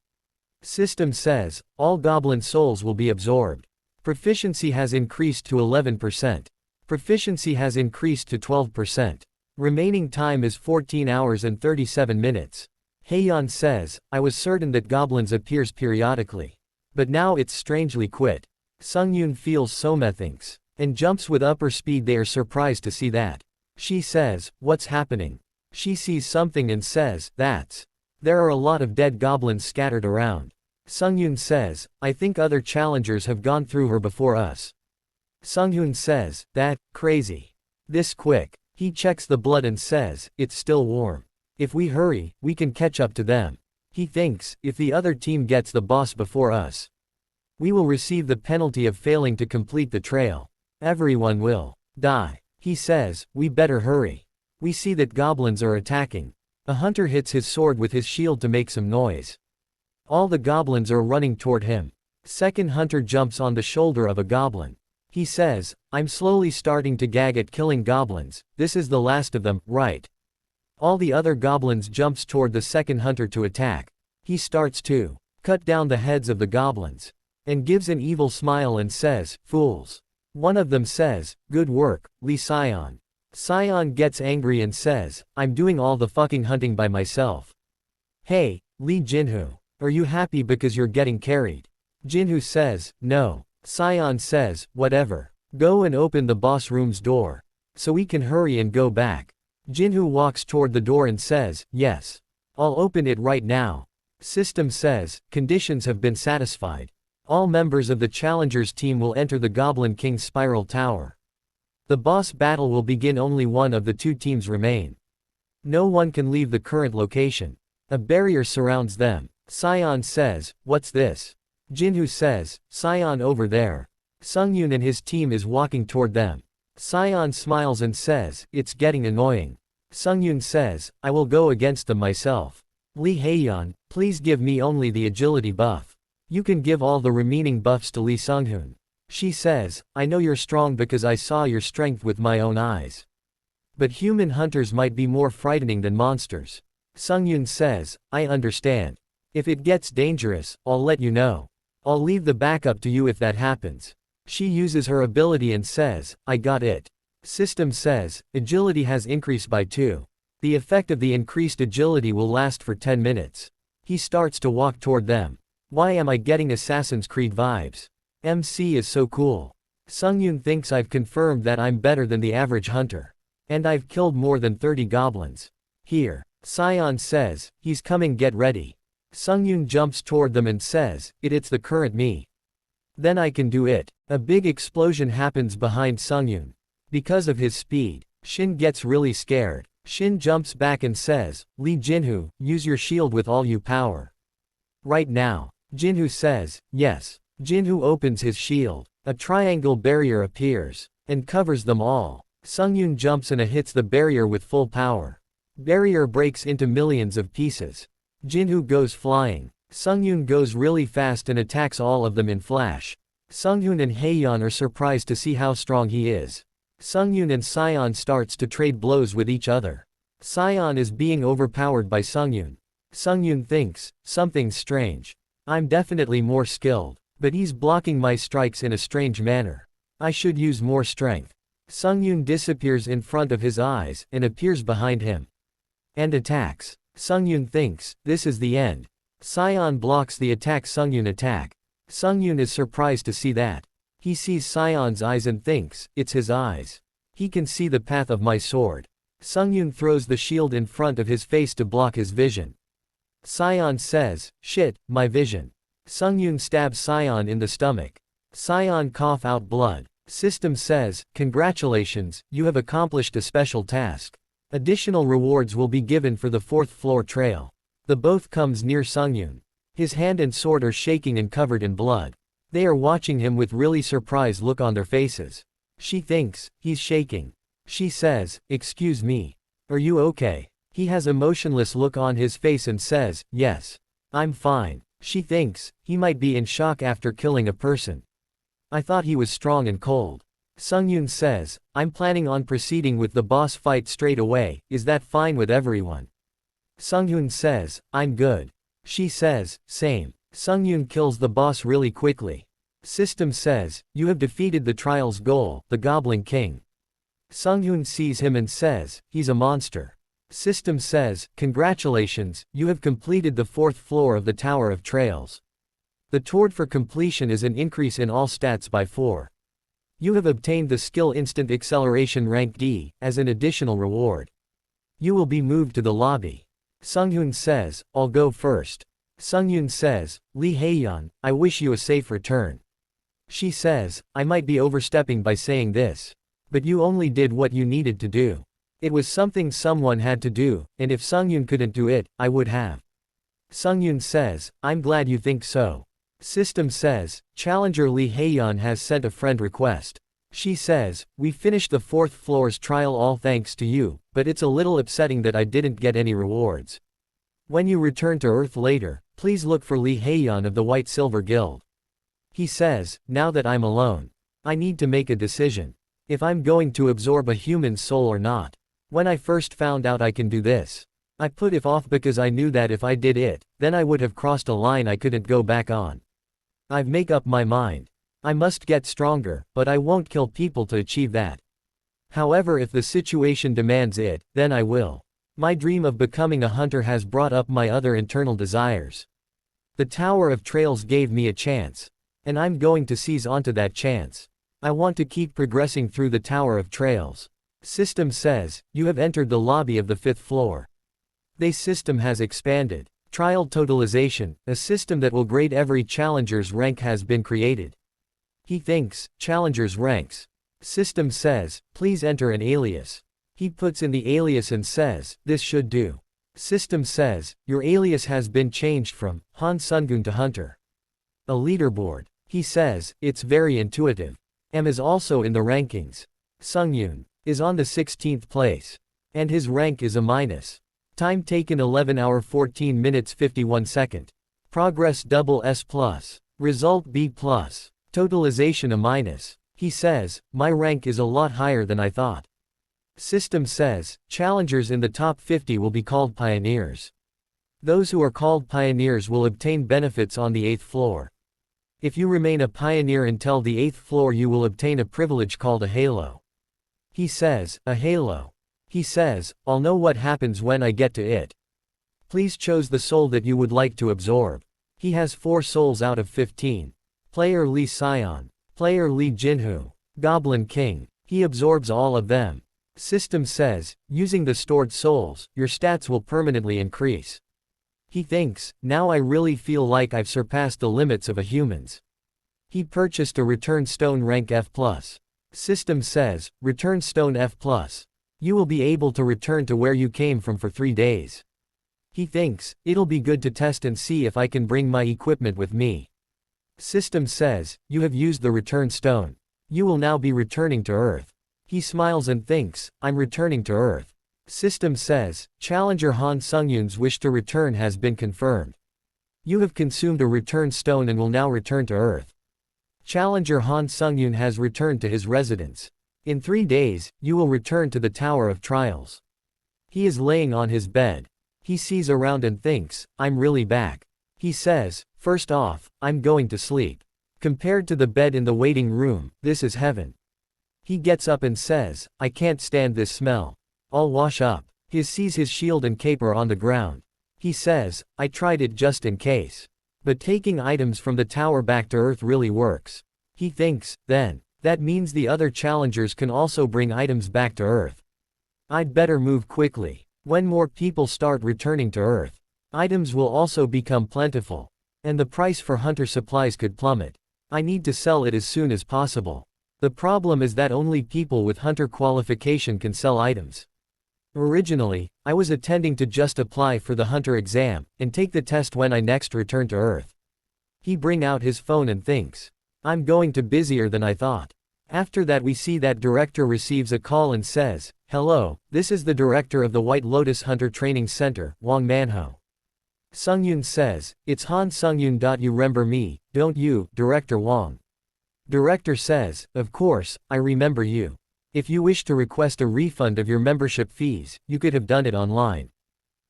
System says, all goblin souls will be absorbed. Proficiency has increased to 11%. Proficiency has increased to 12%. Remaining time is 14 hours and 37 minutes. Heian says, I was certain that goblins appears periodically. But now it's strangely quit. Sungyun feels Soma thinks. And jumps with upper speed. They are surprised to see that. She says, what's happening? She sees something and says, that's. There are a lot of dead goblins scattered around. Sungyun says, I think other challengers have gone through her before us. Sungyun says, that, crazy. This quick. He checks the blood and says, it's still warm. If we hurry, we can catch up to them. He thinks, if the other team gets the boss before us, we will receive the penalty of failing to complete the trail. Everyone will die. He says, we better hurry. We see that goblins are attacking. A hunter hits his sword with his shield to make some noise. All the goblins are running toward him. Second hunter jumps on the shoulder of a goblin. He says, I'm slowly starting to gag at killing goblins. This is the last of them, right? All the other goblins jumps toward the second hunter to attack. He starts to cut down the heads of the goblins. And gives an evil smile and says, fools. One of them says, good work, Lee Sion. Sion gets angry and says, I'm doing all the fucking hunting by myself. Hey, Lee Jinhu. Are you happy because you're getting carried? Jinhu says, no. Sion says, whatever. Go and open the boss room's door. So we can hurry and go back. Jinhu walks toward the door and says, yes. I'll open it right now. System says, conditions have been satisfied. All members of the challengers team will enter the Goblin King's Spiral Tower. The boss battle will begin. Only one of the two teams remain. No one can leave the current location. A barrier surrounds them. Sion says, what's this? Jinhu says, Sion over there. Sungyun and his team is walking toward them. Sion smiles and says, it's getting annoying. Sungyun says, I will go against them myself. Lee Heian, please give me only the agility buff. You can give all the remaining buffs to Lee Sunghun. She says, I know you're strong because I saw your strength with my own eyes. But human hunters might be more frightening than monsters. Sungyun says, I understand. If it gets dangerous, I'll let you know. I'll leave the backup to you if that happens. She uses her ability and says, I got it. System says, agility has increased by 2. The effect of the increased agility will last for 10 minutes. He starts to walk toward them. Why am I getting Assassin's Creed vibes? MC is so cool. Sungyun thinks I've confirmed that I'm better than the average hunter. And I've killed more than 30 goblins. Here. Sion says, he's coming, get ready. Sungyun jumps toward them and says, it's the current me. Then I can do it. A big explosion happens behind Sungyun. Because of his speed, Shin gets really scared. Shin jumps back and says, Lee Jinhu, use your shield with all you power. Right now. Jinhu says, yes. Jinhu opens his shield. A triangle barrier appears. And covers them all. Sungyun jumps and hits the barrier with full power. Barrier breaks into millions of pieces. Jinhu goes flying. Sungyun goes really fast and attacks all of them in flash. Sungyun and Heian are surprised to see how strong he is. Sungyun and Sion starts to trade blows with each other. Sion is being overpowered by Sungyun. Sungyun thinks, something's strange. I'm definitely more skilled. But he's blocking my strikes in a strange manner. I should use more strength. Sungyun disappears in front of his eyes and appears behind him. And attacks. Sungyun thinks, this is the end. Sion blocks the attack. Sungyun attack. Sungyun is surprised to see that. He sees Sion's eyes and thinks, it's his eyes. He can see the path of my sword. Sungyun throws the shield in front of his face to block his vision. Sion says, shit, my vision. Sungyun stabs Sion in the stomach. Sion cough out blood. System says, congratulations, you have accomplished a special task. Additional rewards will be given for the 4th floor trail. The both comes near Sungyun. His hand and sword are shaking and covered in blood. They are watching him with really surprised look on their faces. She thinks, he's shaking. She says, excuse me. Are you okay? He has a motionless look on his face and says, yes. I'm fine. She thinks, he might be in shock after killing a person. I thought he was strong and cold. Sungyun says, I'm planning on proceeding with the boss fight straight away, is that fine with everyone? Sungyun says, I'm good. She says, same. Sungyun kills the boss really quickly. System says, you have defeated the trial's goal, the Goblin King. Sunghoon sees him and says, he's a monster. System says, congratulations, you have completed the 4th floor of the Tower of Trails. The toward for completion is an increase in all stats by 4. You have obtained the skill Instant Acceleration rank D, as an additional reward. You will be moved to the lobby. Sunghoon says, I'll go first. Sunghoon says, Lee Haeyeon, I wish you a safe return. She says, I might be overstepping by saying this. But you only did what you needed to do. It was something someone had to do, and if Sunghoon couldn't do it, I would have. Sunghoon says, I'm glad you think so. System says, Challenger Lee Haeyeon has sent a friend request. She says, we finished the 4th floor's trial all thanks to you, but it's a little upsetting that I didn't get any rewards. When you return to Earth later, please look for Lee Haeyeon of the White Silver Guild. He says, now that I'm alone, I need to make a decision. If I'm going to absorb a human soul or not. When I first found out I can do this, I put it off because I knew that if I did it, then I would have crossed a line I couldn't go back on. I've made up my mind. I must get stronger, but I won't kill people to achieve that. However, if the situation demands it, then I will. My dream of becoming a hunter has brought up my other internal desires. The Tower of Trails gave me a chance. And I'm going to seize onto that chance. I want to keep progressing through the Tower of Trails. System says, you have entered the lobby of the 5th floor. The system has expanded. Trial totalization, a system that will grade every challenger's rank has been created. He thinks, challenger's ranks. System says, please enter an alias. He puts in the alias and says, this should do. System says, your alias has been changed from Han Sunghoon to Hunter. A leaderboard. He says, it's very intuitive. M is also in the rankings. Sunghoon is on the 16th place. And his rank is a-. Time taken 11 hour 14 minutes 51 second. Progress double S+. Result B+. Totalization a-. He says, my rank is a lot higher than I thought. System says, challengers in the top 50 will be called pioneers. Those who are called pioneers will obtain benefits on the 8th floor. If you remain a pioneer until the 8th floor, you will obtain a privilege called a halo. He says, a halo. He says, I'll know what happens when I get to it. Please choose the soul that you would like to absorb. He has 4 souls out of 15. Player Lee Sion. Player Lee Jinhoo. Goblin King. He absorbs all of them. System says, using the stored souls, your stats will permanently increase. He thinks, now I really feel like I've surpassed the limits of a humans. He purchased a return stone rank F+. System says, return stone F+. You will be able to return to where you came from for 3 days. He thinks, it'll be good to test and see if I can bring my equipment with me. System says, you have used the return stone. You will now be returning to Earth. He smiles and thinks, I'm returning to Earth. System says, Challenger Han Sunghoon's wish to return has been confirmed. You have consumed a return stone and will now return to Earth. Challenger Han Sunghoon has returned to his residence. In 3 days, you will return to the Tower of Trials. He is laying on his bed. He sees around and thinks, I'm really back. He says, first off, I'm going to sleep. Compared to the bed in the waiting room, this is heaven. He gets up and says, I can't stand this smell. I'll wash up. He sees his shield and cape are on the ground. He says, I tried it just in case. But taking items from the tower back to Earth really works. He thinks, then, that means the other challengers can also bring items back to Earth. I'd better move quickly. When more people start returning to Earth, items will also become plentiful. And the price for hunter supplies could plummet. I need to sell it as soon as possible. The problem is that only people with hunter qualification can sell items. Originally, I was intending to just apply for the hunter exam, and take the test when I next return to Earth. He bring out his phone and thinks, I'm going to busier than I thought. After that we see that director receives a call and says, hello, this is the director of the White Lotus Hunter Training Center, Wang Manhwa. Sunghoon says, it's Han Sunghoon. You remember me, don't you, Director Wang? Director says, of course, I remember you. If you wish to request a refund of your membership fees, you could have done it online.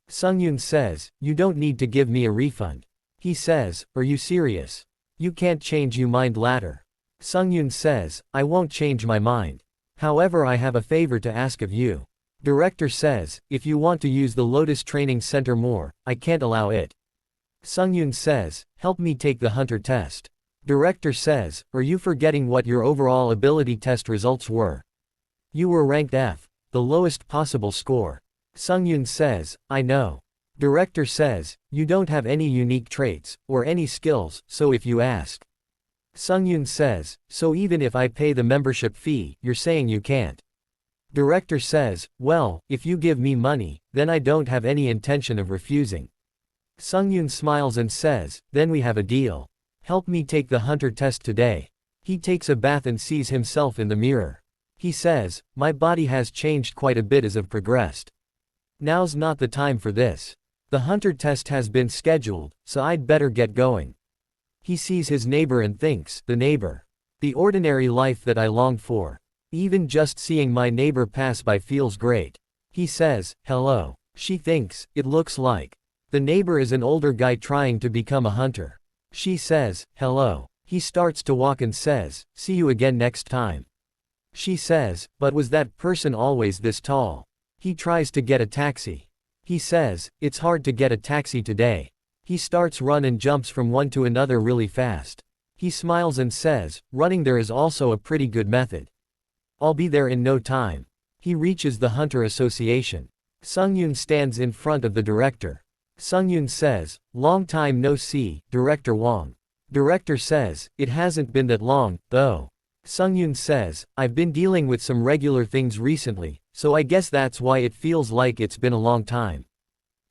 Sunghoon says, you don't need to give me a refund. He says, are you serious? You can't change your mind later. Sunghoon says, I won't change my mind. However, I have a favor to ask of you. Director says, if you want to use the Lotus Training Center more, I can't allow it. Sungyun says, help me take the hunter test. Director says, are you forgetting what your overall ability test results were? You were ranked F, the lowest possible score. Sungyun says, I know. Director says, you don't have any unique traits, or any skills, so if you ask. Sungyun says, so even if I pay the membership fee, you're saying you can't. Director says, well, if you give me money, then I don't have any intention of refusing. Sungyun smiles and says, then we have a deal. Help me take the hunter test today. He takes a bath and sees himself in the mirror. He says, my body has changed quite a bit as I've progressed. Now's not the time for this. The hunter test has been scheduled, so I'd better get going. He sees his neighbor and thinks, the neighbor. The ordinary life that I longed for. Even just seeing my neighbor pass by feels great. He says, hello. She thinks, it looks like. The neighbor is an older guy trying to become a hunter. She says, hello. He starts to walk and says, see you again next time. She says, but was that person always this tall? He tries to get a taxi. He says, it's hard to get a taxi today. He starts run and jumps from one to another really fast. He smiles and says, running there is also a pretty good method. I'll be there in no time. He reaches the Hunter Association. Sungyun stands in front of the director. Sungyun says, long time no see, Director Wang. Director says, it hasn't been that long, though. Sungyun says, I've been dealing with some regular things recently, so I guess that's why it feels like it's been a long time.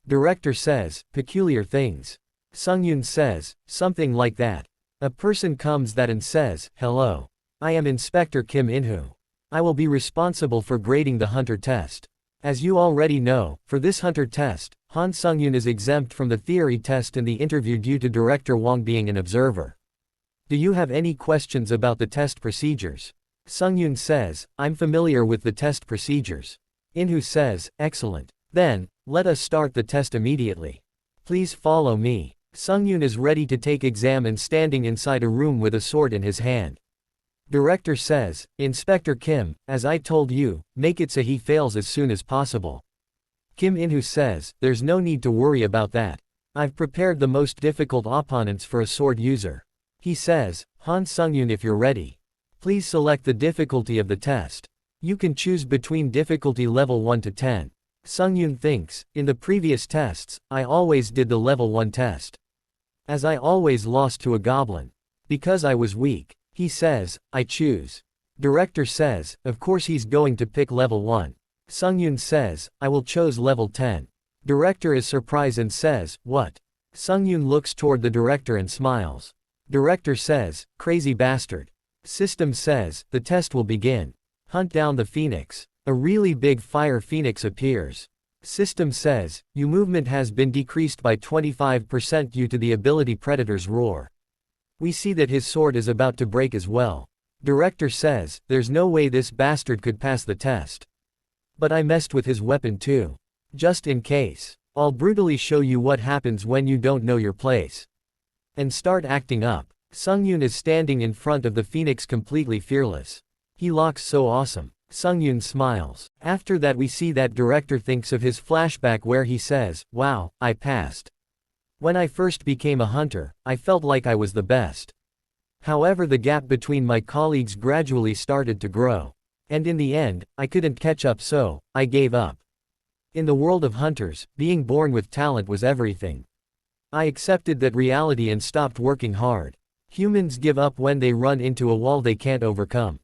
Director says, peculiar things. Sungyun says, something like that. A person comes that and says, hello. I am Inspector Kim In-hoo. I will be responsible for grading the hunter test. As you already know, for this hunter test, Han Sungyun is exempt from the theory test and the interview due to Director Wang being an observer. Do you have any questions about the test procedures? Sungyun says, I'm familiar with the test procedures. In-hoo says, excellent. Then, let us start the test immediately. Please follow me. Sungyun is ready to take exam and standing inside a room with a sword in his hand. Director says, Inspector Kim, as I told you, make it so he fails as soon as possible. Kim In-hoo says, there's no need to worry about that. I've prepared the most difficult opponents for a sword user. He says, Han Sungyun, if you're ready. Please select the difficulty of the test. You can choose between difficulty level 1 to 10. Sungyun thinks, in the previous tests, I always did the level 1 test. As I always lost to a goblin. Because I was weak. He says, I choose. Director says, of course he's going to pick level 1. Sungyun says, I will choose level 10. Director is surprised and says, what? Sungyun looks toward the director and smiles. Director says, crazy bastard. System says, the test will begin. Hunt down the phoenix. A really big fire phoenix appears. System says, your movement has been decreased by 25% due to the ability Predator's Roar. We see that his sword is about to break as well. Director says, there's no way this bastard could pass the test. But I messed with his weapon too. Just in case. I'll brutally show you what happens when you don't know your place. And start acting up. Sungyun is standing in front of the phoenix completely fearless. He looks so awesome. Sungyun smiles. After that we see that director thinks of his flashback where he says, wow, I passed. When I first became a hunter, I felt like I was the best. However, the gap between my colleagues gradually started to grow. And in the end, I couldn't catch up, so I gave up. In the world of hunters, being born with talent was everything. I accepted that reality and stopped working hard. Humans give up when they run into a wall they can't overcome.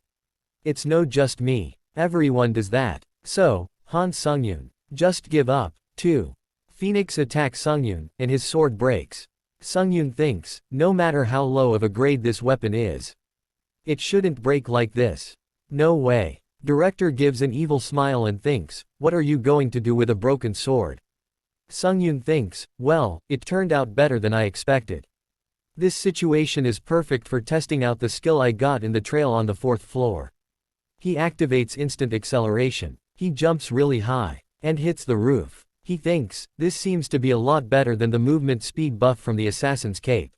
It's no just me. Everyone does that. So, Han Sungyun, just give up, too. Phoenix attacks Sungyun, and his sword breaks. Sungyun thinks, no matter how low of a grade this weapon is, it shouldn't break like this. No way. Director gives an evil smile and thinks, what are you going to do with a broken sword? Sungyun thinks, well, it turned out better than I expected. This situation is perfect for testing out the skill I got in the trail on the 4th floor. He activates instant acceleration. He jumps really high. And hits the roof. He thinks, this seems to be a lot better than the movement speed buff from the assassin's cape.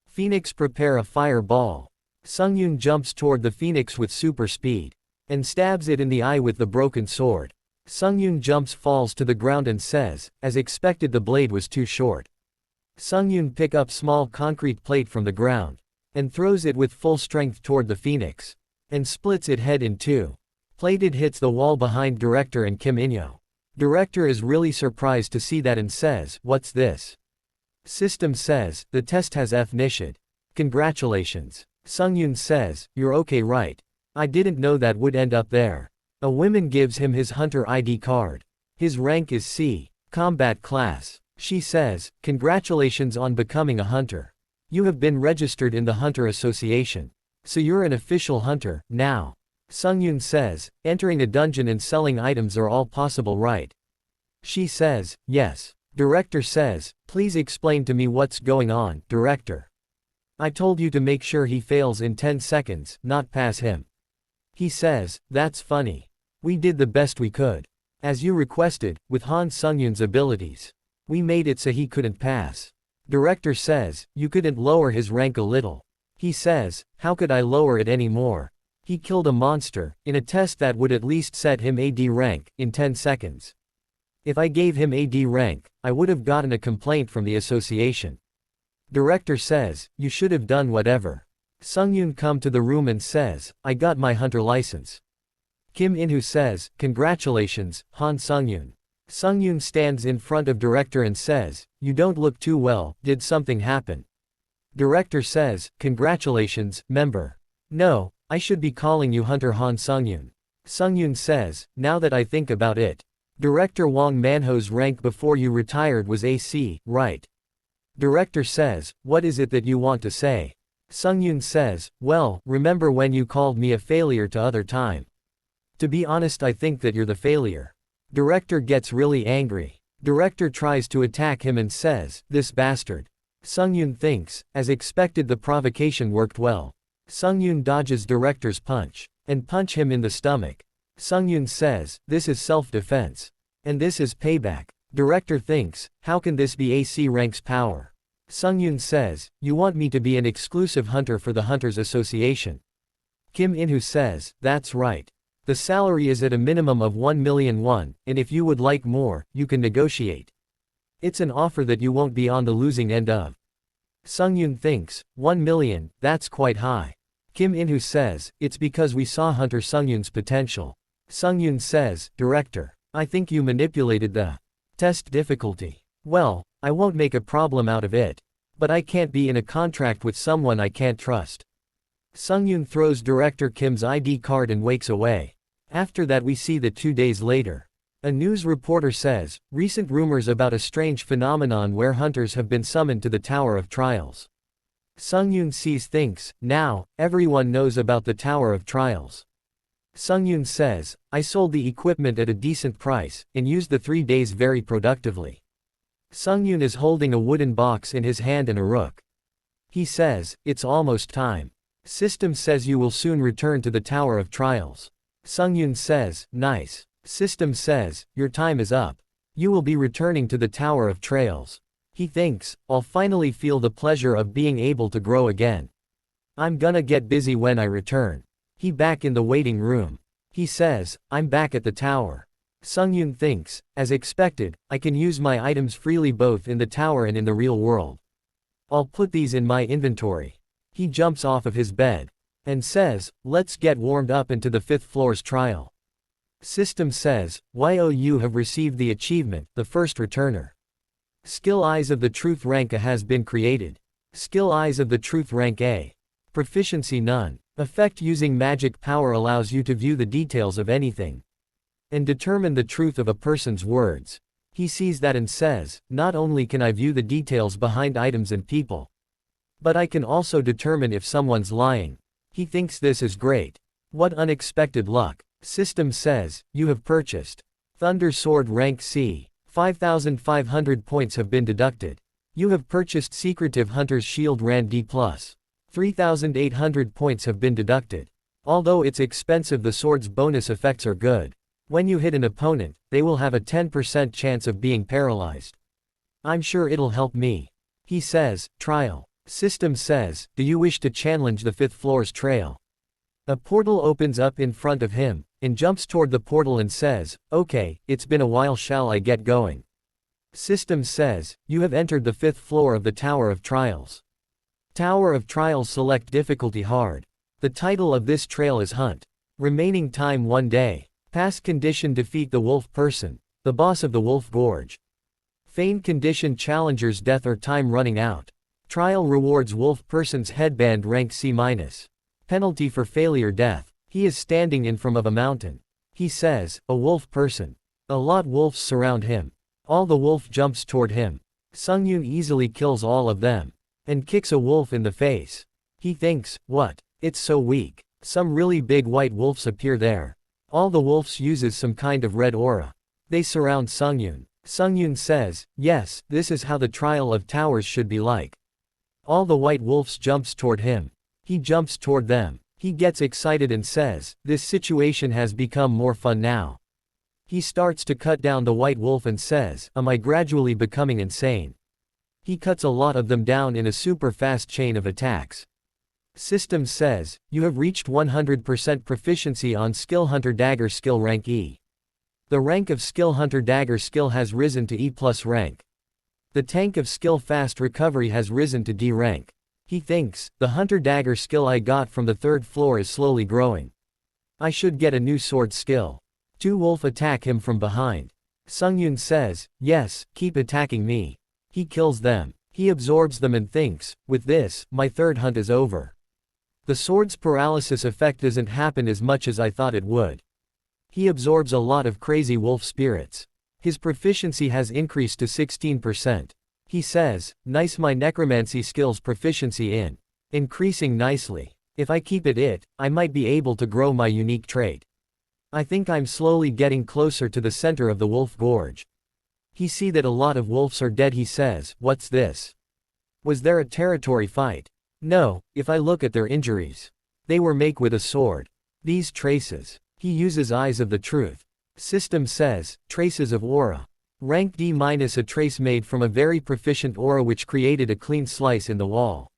Phoenix prepare a fireball. Sungyun jumps toward the phoenix with super speed. and stabs it in the eye with the broken sword. Sungyun jumps, falls to the ground and says, as expected the blade was too short. Sungyun pick up small concrete plate from the ground, and throws it with full strength toward the phoenix, and splits its head in two. Plated hits the wall behind director and Kim In-yo. Director is really surprised to see that and says, "What's this?" System says, "The test has F-nishid. Congratulations." Sungyun says, "You're okay, right? I didn't know that would end up there." A woman gives him his hunter ID card. His rank is C, combat class. She says, "Congratulations on becoming a hunter. You have been registered in the Hunter Association. So you're an official hunter, now." Sungyun says, "Entering a dungeon and selling items are all possible, right?" She says, "Yes." Director says, "Please explain to me what's going on, Director. I told you to make sure he fails in 10 seconds, not pass him." He says, "That's funny. We did the best we could. As you requested, with Han Sungyun's abilities. We made it so he couldn't pass." Director says, "You couldn't lower his rank a little." He says, "How could I lower it any more? He killed a monster, in a test that would at least set him AD rank, in 10 seconds. If I gave him AD rank, I would have gotten a complaint from the association." Director says, "You should have done whatever." Sungyun come to the room and says, "I got my hunter license." Kim In-woo says, "Congratulations, Han Sungyun." Sungyun stands in front of director and says, "You don't look too well, did something happen?" Director says, "Congratulations, member. No, I should be calling you Hunter Han Sungyun." Sungyun says, "Now that I think about it. Director Wang Manho's rank before you retired was AC, right?" Director says, "What is it that you want to say?" Sungyun says, "Well, remember when you called me a failure to other time? To be honest, I think that you're the failure." Director gets really angry. Director tries to attack him and says, "This bastard." Sungyun thinks, as expected the provocation worked well. Sungyun dodges director's punch, and punch him in the stomach. Sungyun says, "This is self-defense. And this is payback." Director thinks, how can this be AC rank's power? Sungyun says, "You want me to be an exclusive hunter for the Hunters Association." Kim In-woo says, "That's right. The salary is at a minimum of 1 million won, and if you would like more, you can negotiate. It's an offer that you won't be on the losing end of." Sungyun thinks, 1 million, that's quite high. Kim In-woo says, "It's because we saw Hunter Sungyun's potential." Sungyun says, "Director, I think you manipulated the test difficulty. Well, I won't make a problem out of it. But I can't be in a contract with someone I can't trust." Sungyun throws Director Kim's ID card and wakes away. After that we see that 2 days later. A news reporter says, recent rumors about a strange phenomenon where hunters have been summoned to the Tower of Trials. Sungyun sees thinks, now, everyone knows about the Tower of Trials. Sungyun says, "I sold the equipment at a decent price, and used the 3 days very productively." Sungyun is holding a wooden box in his hand and a rook. He says, "It's almost time. System says you will soon return to the Tower of Trials." Sungyun says, "Nice." System says, "Your time is up. You will be returning to the Tower of Trials." He thinks, "I'll finally feel the pleasure of being able to grow again. I'm gonna get busy when I return." He back in the waiting room. He says, "I'm back at the tower." Sungyun thinks, as expected, I can use my items freely both in the tower and in the real world. I'll put these in my inventory. He jumps off of his bed. And says, "Let's get warmed up into the 5th floor's trial." System says, "You have received the achievement, the first returner. Skill Eyes of the Truth rank A has been created. Skill Eyes of the Truth rank A. Proficiency none. Effect using magic power allows you to view the details of anything. And determine the truth of a person's words." He sees that and says, "Not only can I view the details behind items and people, but I can also determine if someone's lying." He thinks this is great. What unexpected luck. System says, "You have purchased Thunder Sword rank C. 5,500 points have been deducted. You have purchased Secretive Hunter's Shield Rand D+. 3,800 points have been deducted. Although it's expensive, the sword's bonus effects are good. When you hit an opponent, they will have a 10% chance of being paralyzed. I'm sure it'll help me." He says, "Trial." System says, "Do you wish to challenge the 5th floor's trail?" A portal opens up in front of him, and jumps toward the portal and says, "Okay, it's been a while, shall I get going?" System says, "You have entered the 5th floor of the Tower of Trials." Tower of Trials, select difficulty hard. The title of this trail is Hunt. Remaining time 1 day. Pass condition, defeat the wolf person, the boss of the Wolf Gorge. Feign condition, challengers death or time running out. Trial rewards, wolf person's headband, rank C-. Penalty for failure, death. He is standing in front of a mountain. He says, "A wolf person." A lot wolves surround him. All the wolf jumps toward him. Sungyun easily kills all of them. And kicks a wolf in the face. He thinks, what? It's so weak. Some really big white wolves appear there. All the wolves uses some kind of red aura. They surround Sungyun. Sungyun says, "Yes, this is how the Trial of Towers should be like." All the white wolves jumps toward him. He jumps toward them. He gets excited and says, "This situation has become more fun now." He starts to cut down the white wolf and says, "Am I gradually becoming insane?" He cuts a lot of them down in a super fast chain of attacks. System says, "You have reached 100% proficiency on Skill Hunter Dagger skill, rank E." The rank of Skill Hunter Dagger skill has risen to E+ rank. The tank of skill Fast Recovery has risen to D rank. He thinks, "The Hunter Dagger skill I got from the 3rd floor is slowly growing. I should get a new sword skill." 2 wolf attack him from behind. Sungyun says, "Yes, keep attacking me." He kills them. He absorbs them and thinks, "With this, my 3rd hunt is over. The sword's paralysis effect doesn't happen as much as I thought it would." He absorbs a lot of crazy wolf spirits. His proficiency has increased to 16%. He says, "Nice, my necromancy skills proficiency in increasing nicely. If I keep it, I might be able to grow my unique trait. I think I'm slowly getting closer to the center of the Wolf Gorge." He see that a lot of wolves are dead. He says, "What's this? Was there a territory fight?" "No, if I look at their injuries. They were made with a sword. These traces." He uses Eyes of the Truth. System says, "Traces of aura. Rank D-, a trace made from a very proficient aura which created a clean slice in the wall."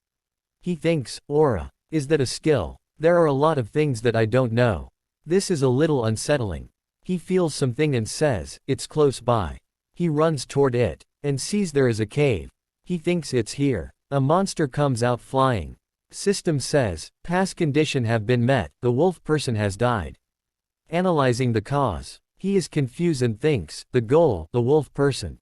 He thinks, "Aura. Is that a skill? There are a lot of things that I don't know. This is a little unsettling." He feels something and says, "It's close by." He runs toward it, and sees there is a cave. He thinks it's here. A monster comes out flying. System says, "Pass condition have been met, the wolf person has died." Analyzing the cause. He is confused and thinks, the goal, the wolf person,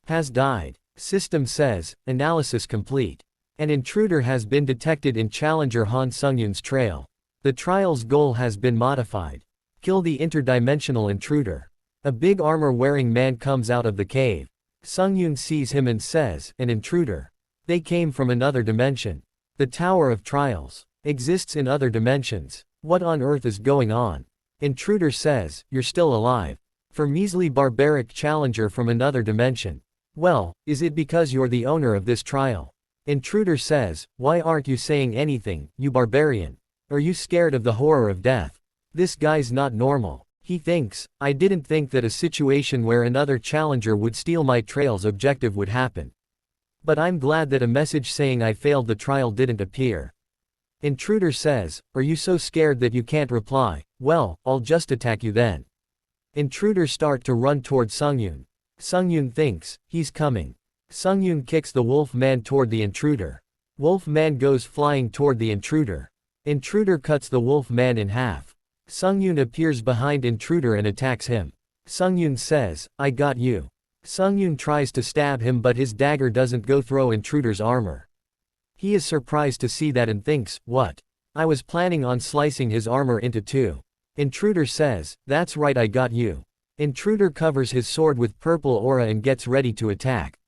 has died. System says, "Analysis complete. An intruder has been detected in Challenger Han Sungyun's trail. The trial's goal has been modified. Kill the interdimensional intruder." A big armor-wearing man comes out of the cave. Sungyun sees him and says, "An intruder. They came from another dimension. The Tower of Trials exists in other dimensions. What on earth is going on?" Intruder says, "You're still alive. For measly barbaric challenger from another dimension. Well, is it because you're the owner of this trial?" Intruder says, "Why aren't you saying anything, you barbarian? Are you scared of the horror of death? This guy's not normal." He thinks, "I didn't think that a situation where another challenger would steal my trail's objective would happen. But I'm glad that a message saying I failed the trial didn't appear." Intruder says, "Are you so scared that you can't reply? Well, I'll just attack you then." Intruder start to run toward Sungyun. Sungyun thinks, he's coming. Sungyun kicks the wolf man toward the intruder. Wolf man goes flying toward the intruder. Intruder cuts the wolf man in half. Sungyun appears behind intruder and attacks him. Sungyun says, "I got you." Sungyun tries to stab him but his dagger doesn't go through intruder's armor. He is surprised to see that and thinks, "What? I was planning on slicing his armor into 2. Intruder says, "That's right, I got you." Intruder covers his sword with purple aura and gets ready to attack.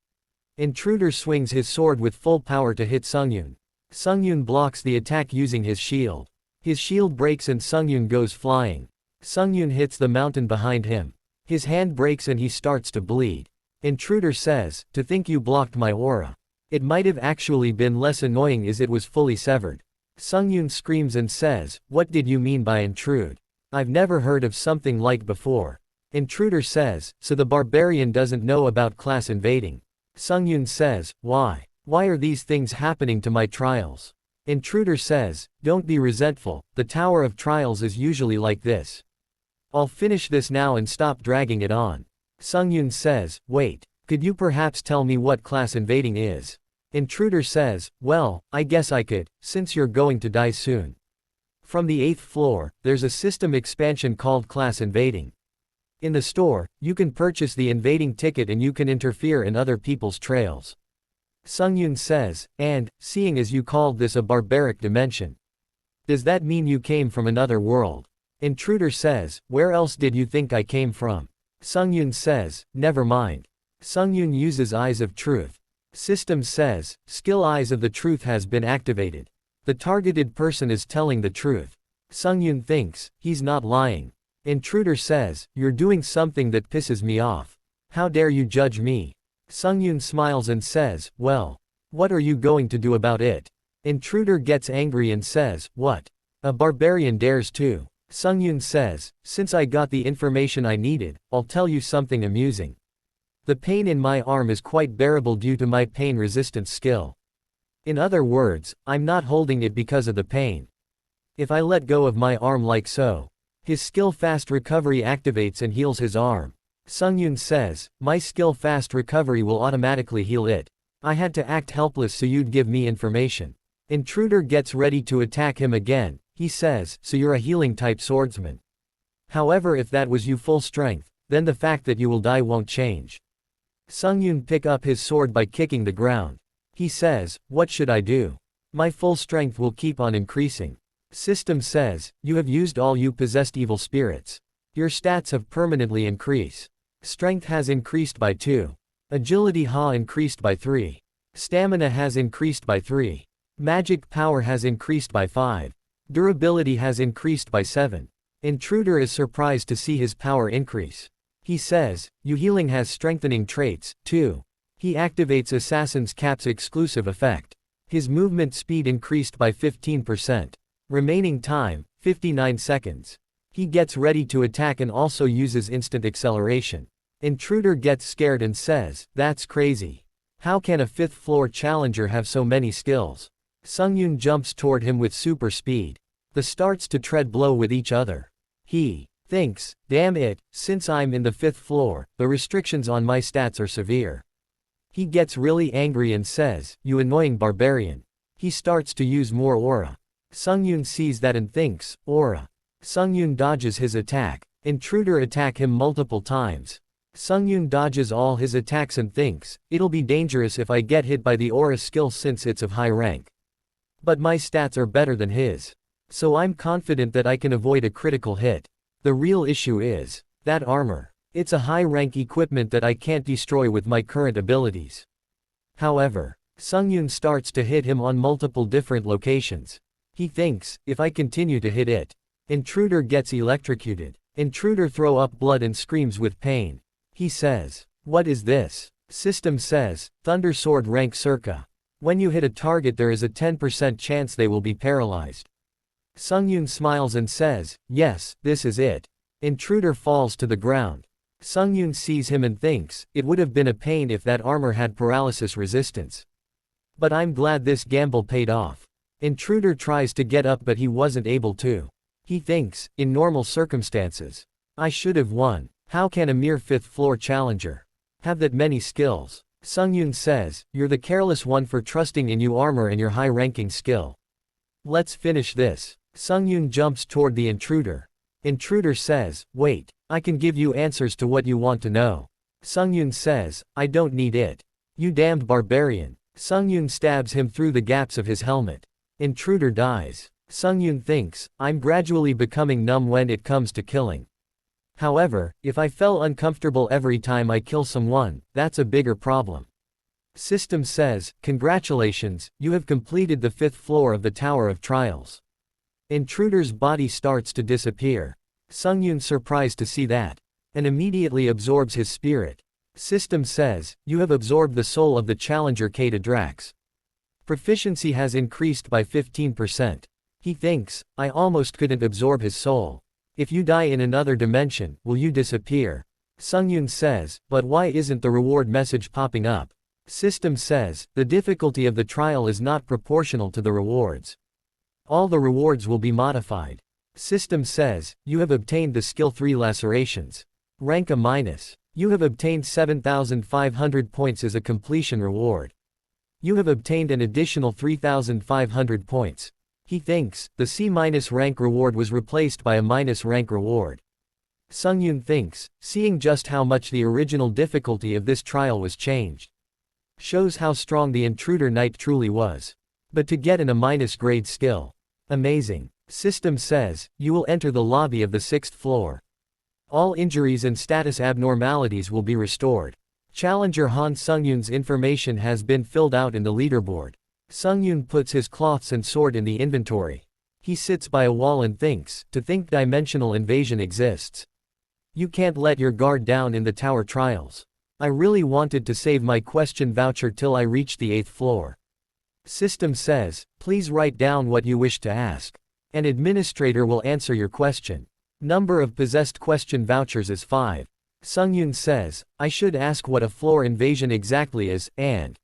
Intruder swings his sword with full power to hit Sungyun. Sungyun blocks the attack using his shield. His shield breaks and Sungyun goes flying. Sungyun hits the mountain behind him. His hand breaks and he starts to bleed. Intruder says, "To think you blocked my aura. It might have actually been less annoying as it was fully severed." Sungyun screams and says, "What did you mean by intrude? I've never heard of something like before." Intruder says, "So the barbarian doesn't know about class invading." Sungyun says, "Why? Why are these things happening to my trials? Intruder says, don't be resentful, the Tower of Trials is usually like this. I'll finish this now and stop dragging it on. Sungyun says, wait, could you perhaps tell me what class invading is? Intruder says, well, I guess I could, since you're going to die soon. From the 8th floor, there's a system expansion called class invading. In the store, you can purchase the invading ticket and you can interfere in other people's trails. Sungyun says, and, seeing as you called this a barbaric dimension, does that mean you came from another world? Intruder says, where else did you think I came from? Sungyun says, never mind. Sungyun uses Eyes of Truth. System says, skill Eyes of the Truth has been activated. The targeted person is telling the truth. Sungyun thinks, he's not lying. Intruder says, you're doing something that pisses me off. How dare you judge me? Sungyun smiles and says, well, what are you going to do about it? Intruder gets angry and says, what? A barbarian dares to. Sungyun says, since I got the information I needed, I'll tell you something amusing. The pain in my arm is quite bearable due to my pain resistance skill. In other words, I'm not holding it because of the pain. If I let go of my arm like so, his skill fast recovery activates and heals his arm. Sungyun says, my skill fast recovery will automatically heal it. I had to act helpless so you'd give me information. Intruder gets ready to attack him again. He says, so you're a healing type swordsman. However, if that was you full strength, then the fact that you will die won't change. Sungyun pick up his sword by kicking the ground. He says, what should I do? My full strength will keep on increasing. System says, you have used all you possessed evil spirits. Your stats have permanently increased. Strength has increased by 2. Agility ha increased by 3. Stamina has increased by 3. Magic power has increased by 5. Durability has increased by 7. Intruder is surprised to see his power increase. He says, your healing has strengthening traits, too. He activates Assassin's Cap's exclusive effect. His movement speed increased by 15%. Remaining time, 59 seconds. He gets ready to attack and also uses instant acceleration. Intruder gets scared and says, that's crazy. How can a 5th floor challenger have so many skills? Sungyun jumps toward him with super speed. They starts to tread blow with each other. He thinks, damn it, since I'm in the 5th floor, the restrictions on my stats are severe. He gets really angry and says, you annoying barbarian. He starts to use more aura. Sungyun sees that and thinks, aura. Sungyun dodges his attack. Intruder attack him multiple times. Sungyun dodges all his attacks and thinks, it'll be dangerous if I get hit by the aura skill since it's of high rank. But my stats are better than his. So I'm confident that I can avoid a critical hit. The real issue is that armor. It's a high-rank equipment that I can't destroy with my current abilities. However, Sungyun starts to hit him on multiple different locations. He thinks, if I continue to hit it, Intruder gets electrocuted. Intruder throw up blood and screams with pain. He says, what is this? System says, Thunder Sword rank circa. When you hit a target there is a 10% chance they will be paralyzed. Sungyun smiles and says, yes, this is it. Intruder falls to the ground. Sungyun sees him and thinks, it would have been a pain if that armor had paralysis resistance. But I'm glad this gamble paid off. Intruder tries to get up but he wasn't able to. He thinks, in normal circumstances, I should have won. How can a mere 5th floor challenger have that many skills? Sungyun says, you're the careless one for trusting in your armor and your high-ranking skill. Let's finish this. Sungyun jumps toward the intruder. Intruder says, wait, I can give you answers to what you want to know. Sungyun says, I don't need it. You damned barbarian. Sungyun stabs him through the gaps of his helmet. Intruder dies. Sungyun thinks, I'm gradually becoming numb when it comes to killing. However, if I feel uncomfortable every time I kill someone, that's a bigger problem. System says, congratulations, you have completed the 5th floor of the Tower of Trials. Intruder's body starts to disappear. Sungyun surprised to see that, and immediately absorbs his spirit. System says, you have absorbed the soul of the challenger Kata Drax. Proficiency has increased by 15%. He thinks, I almost couldn't absorb his soul. If you die in another dimension, will you disappear? Sungyun says, but why isn't the reward message popping up? System says, the difficulty of the trial is not proportional to the rewards. All the rewards will be modified. System says, you have obtained the skill 3 lacerations. Rank A-. You have obtained 7,500 points as a completion reward. You have obtained an additional 3,500 points. He thinks, the C- rank reward was replaced by a minus rank reward. Sungyun thinks, seeing just how much the original difficulty of this trial was changed. Shows how strong the intruder knight truly was. But to get an A- grade skill. Amazing. System says, you will enter the lobby of the 6th floor. All injuries and status abnormalities will be restored. Challenger Han Sungyun's information has been filled out in the leaderboard. Sungyun puts his cloths and sword in the inventory. He sits by a wall and thinks, to think dimensional invasion exists. You can't let your guard down in the tower trials. I really wanted to save my question voucher till I reached the 8th floor. System says, please write down what you wish to ask. An administrator will answer your question. Number of possessed question vouchers is 5. Sungyun says, I should ask what a floor invasion exactly is, and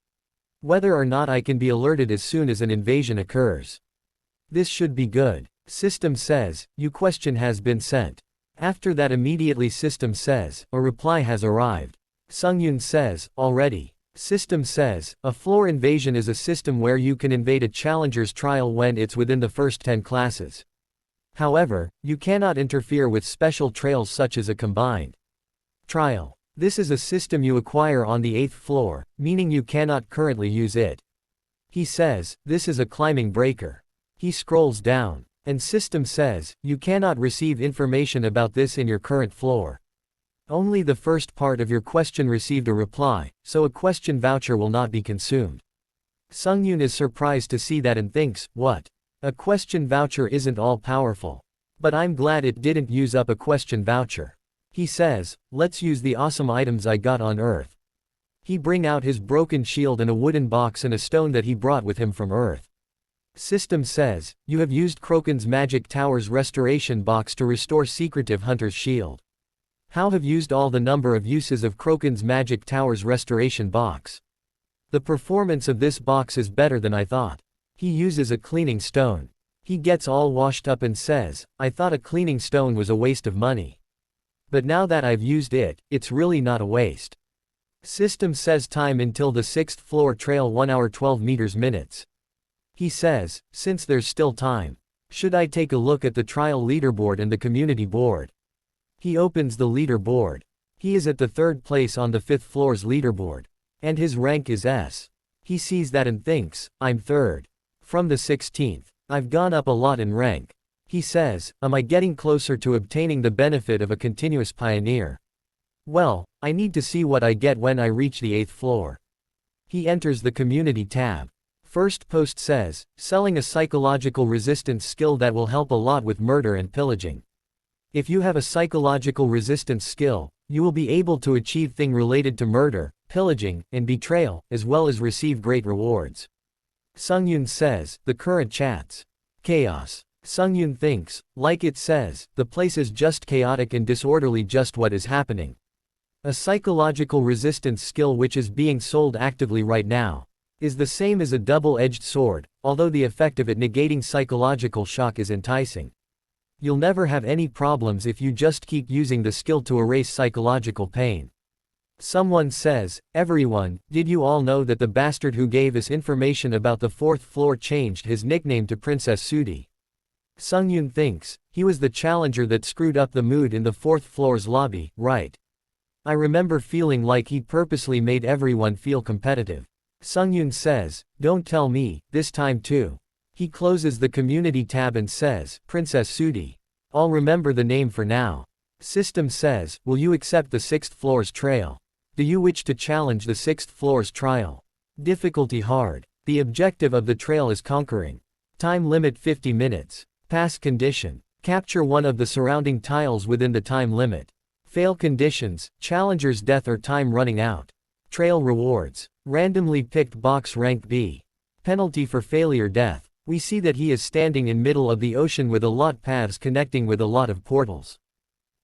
whether or not I can be alerted as soon as an invasion occurs. This should be good. System says, your question has been sent. After that immediately System says, a reply has arrived. Sungyun says, already. System says, a floor invasion is a system where you can invade a challenger's trial when it's within the first 10 classes. However, you cannot interfere with special trails such as a combined trial. This is a system you acquire on the 8th floor, meaning you cannot currently use it. He says, this is a climbing breaker. He scrolls down. And System says, you cannot receive information about this in your current floor. Only the first part of your question received a reply, so a question voucher will not be consumed. Sungyun is surprised to see that and thinks, what? A question voucher isn't all powerful. But I'm glad it didn't use up a question voucher. He says, let's use the awesome items I got on Earth. He bring out his broken shield and a wooden box and a stone that he brought with him from Earth. System says, you have used Kroken's Magic Tower's restoration box to restore Secretive Hunter's shield. How have used all the number of uses of Kroken's Magic Tower's restoration box. The performance of this box is better than I thought. He uses a cleaning stone. He gets all washed up and says, I thought a cleaning stone was a waste of money. But now that I've used it, it's really not a waste. System says time until the 6th floor trail 1 hour 12 minutes. He says, since there's still time, should I take a look at the trial leaderboard and the community board? He opens the leaderboard. He is at the 3rd place on the 5th floor's leaderboard. And his rank is S. He sees that and thinks, I'm 3rd. From the 16th. I've gone up a lot in rank. He says, am I getting closer to obtaining the benefit of a continuous pioneer? Well, I need to see what I get when I reach the 8th floor. He enters the community tab. First post says, selling a psychological resistance skill that will help a lot with murder and pillaging. If you have a psychological resistance skill, you will be able to achieve things related to murder, pillaging, and betrayal, as well as receive great rewards. Sungyun says, the current chats. Chaos. Sungyun thinks, like it says, the place is just chaotic and disorderly, just what is happening. A psychological resistance skill which is being sold actively right now is the same as a double-edged sword, although the effect of it negating psychological shock is enticing. You'll never have any problems if you just keep using the skill to erase psychological pain. Someone says, everyone, did you all know that the bastard who gave us information about the 4th floor changed his nickname to Princess Sudi? Sungyun thinks, he was the challenger that screwed up the mood in the 4th floor's lobby, right? I remember feeling like he purposely made everyone feel competitive. Sungyun says, don't tell me, this time too. He closes the community tab and says, Princess Sudi. I'll remember the name for now. System says, will you accept the 6th floor's trail? Do you wish to challenge the 6th floor's trial? Difficulty hard. The objective of the trail is conquering. Time limit 50 minutes. Pass condition. Capture one of the surrounding tiles within the time limit. Fail conditions, challenger's death or time running out. Trail rewards. Randomly picked box rank B. Penalty for failure death. We see that he is standing in middle of the ocean with a lot paths connecting with a lot of portals.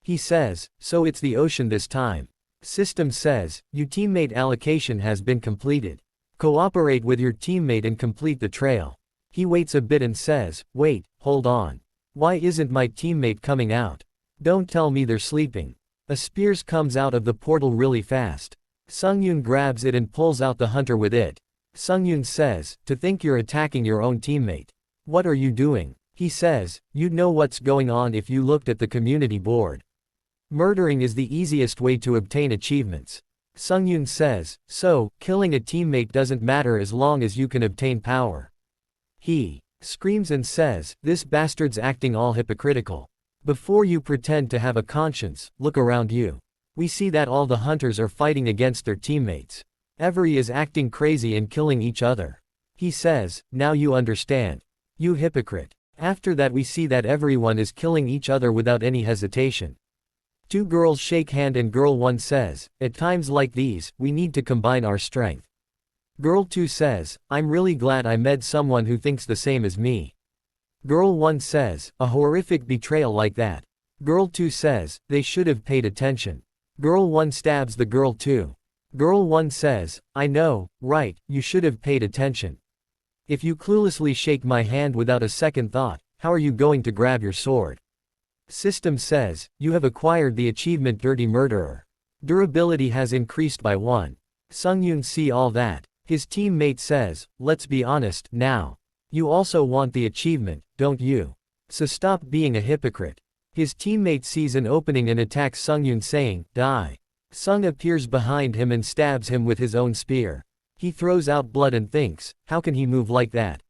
He says, so it's the ocean this time. System says, your teammate allocation has been completed. Cooperate with your teammate and complete the trail. He waits a bit and says, wait, hold on. Why isn't my teammate coming out? Don't tell me they're sleeping. A spear comes out of the portal really fast. Sungyun grabs it and pulls out the hunter with it. Sungyun says, to think you're attacking your own teammate. What are you doing? He says, you'd know what's going on if you looked at the community board. Murdering is the easiest way to obtain achievements. Sungyun says, so, killing a teammate doesn't matter as long as you can obtain power. He screams and says, this bastard's acting all hypocritical. Before you pretend to have a conscience, look around you. We see that all the hunters are fighting against their teammates. Every is acting crazy and killing each other. He says, now you understand. You hypocrite. After that we see that everyone is killing each other without any hesitation. Two girls shake hand and Girl 1 says, at times like these, we need to combine our strength. Girl 2 says, I'm really glad I met someone who thinks the same as me. Girl 1 says, a horrific betrayal like that. Girl 2 says, they should have paid attention. Girl 1 stabs the Girl 2. Girl 1 says, I know, right, you should have paid attention. If you cluelessly shake my hand without a second thought, how are you going to grab your sword? System says, you have acquired the achievement Dirty Murderer. Durability has increased by 1. Sungyun see all that. His teammate says, let's be honest, now. You also want the achievement, don't you? So stop being a hypocrite. His teammate sees an opening and attacks Sungyun saying, die. Sung appears behind him and stabs him with his own spear. He throws out blood and thinks, how can he move like that?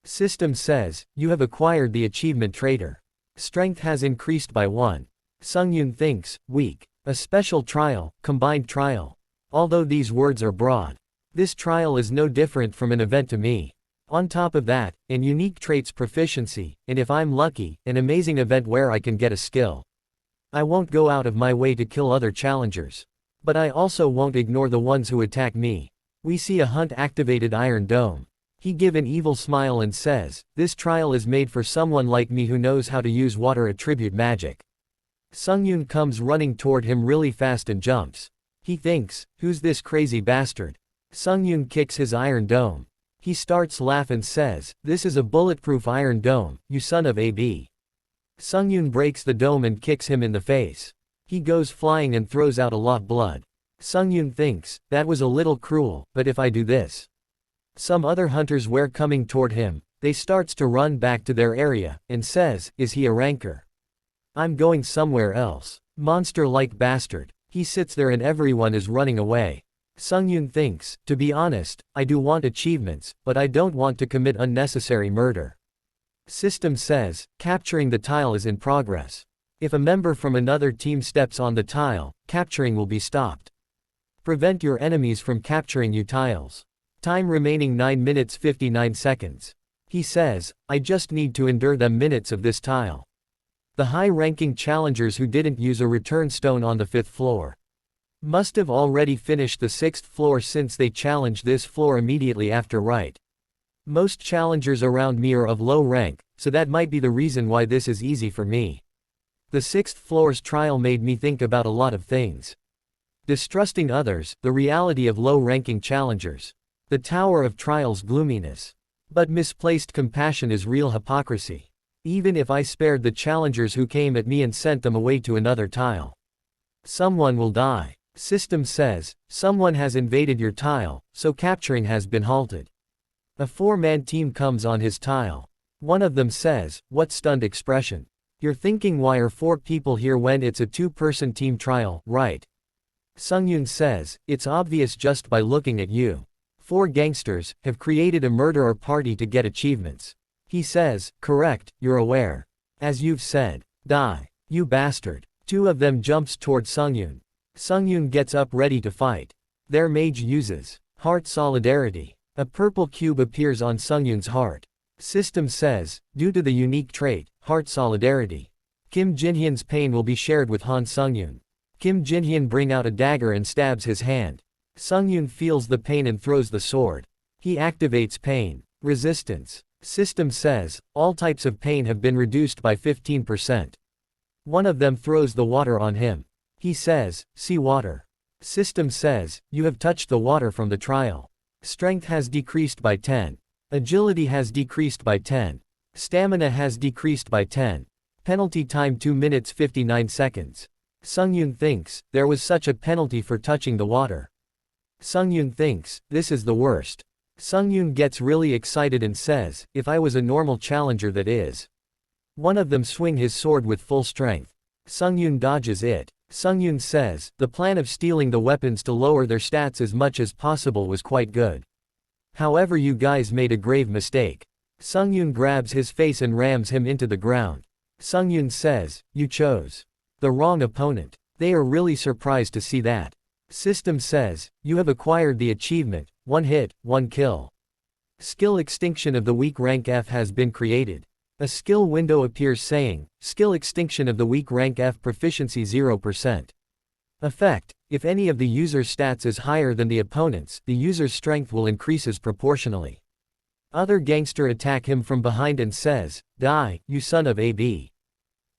System says, you have acquired the achievement Traitor. Strength has increased by 1. Sungyun thinks, weak. A special trial, combined trial. Although these words are broad. This trial is no different from an event to me. On top of that, an unique traits proficiency, and if I'm lucky, an amazing event where I can get a skill. I won't go out of my way to kill other challengers. But I also won't ignore the ones who attack me. We see a hunt-activated Iron Dome. He gives an evil smile and says, this trial is made for someone like me who knows how to use water attribute magic. Sungyun comes running toward him really fast and jumps. He thinks, who's this crazy bastard? Sungyun kicks his Iron Dome. He starts laugh and says, this is a bulletproof Iron Dome, you son of a b. Sungyun breaks the dome and kicks him in the face. He goes flying and throws out a lot blood. Sungyun thinks, that was a little cruel, but if I do this. Some other hunters were coming toward him. They starts to run back to their area, and says, is he a ranker? I'm going somewhere else. Monster-like bastard. He sits there and everyone is running away. Sungyun thinks, to be honest, I do want achievements, but I don't want to commit unnecessary murder. System says, capturing the tile is in progress. If a member from another team steps on the tile, capturing will be stopped. Prevent your enemies from capturing you tiles. Time remaining 9 minutes 59 seconds. He says, I just need to endure them minutes of this tile. The high-ranking challengers who didn't use a return stone on the 5th floor must have already finished the 6th floor since they challenged this floor immediately after, right? Most challengers around me are of low rank, so that might be the reason why this is easy for me. The 6th floor's trial made me think about a lot of things. Distrusting others, the reality of low-ranking challengers. The Tower of Trials gloominess. But misplaced compassion is real hypocrisy. Even if I spared the challengers who came at me and sent them away to another tile. Someone will die. System says, someone has invaded your tile, so capturing has been halted. A 4-man team comes on his tile. One of them says, what stunned expression. You're thinking why are 4 people here when it's a 2-person team trial, right? Sungyun says, it's obvious just by looking at you. 4 gangsters have created a murderer party to get achievements. He says, correct, you're aware. As you've said. Die. You bastard. 2 of them jumps toward Sungyun. Sungyun gets up ready to fight. Their mage uses heart solidarity. A purple cube appears on Sungyun's heart. System says, due to the unique trait, heart solidarity, Kim Jinhyun's pain will be shared with Han Sungyun. Kim Jinhyun bring out a dagger and stabs his hand. Sungyun feels the pain and throws the sword. He activates pain resistance. System says, all types of pain have been reduced by 15%. One of them throws the water on him. He says, see water. System says, you have touched the water from the trial. Strength has decreased by 10. Agility has decreased by 10. Stamina has decreased by 10. Penalty time 2 minutes 59 seconds. Sungyun thinks, there was such a penalty for touching the water. Sungyun thinks, this is the worst. Sungyun gets really excited and says, if I was a normal challenger that is. One of them swing his sword with full strength. Sungyun dodges it. Sungyun says, the plan of stealing the weapons to lower their stats as much as possible was quite good. However, you guys made a grave mistake. Sungyun grabs his face and rams him into the ground. Sungyun says, you chose the wrong opponent. They are really surprised to see that. System says, you have acquired the achievement, 1 hit, 1 kill. Skill Extinction of the Weak rank F has been created. A skill window appears saying, Skill Extinction of the Weak rank F proficiency 0%. Effect: if any of the user's stats is higher than the opponent's, the user's strength will increases proportionally. Other gangster attack him from behind and says, die, you son of a b.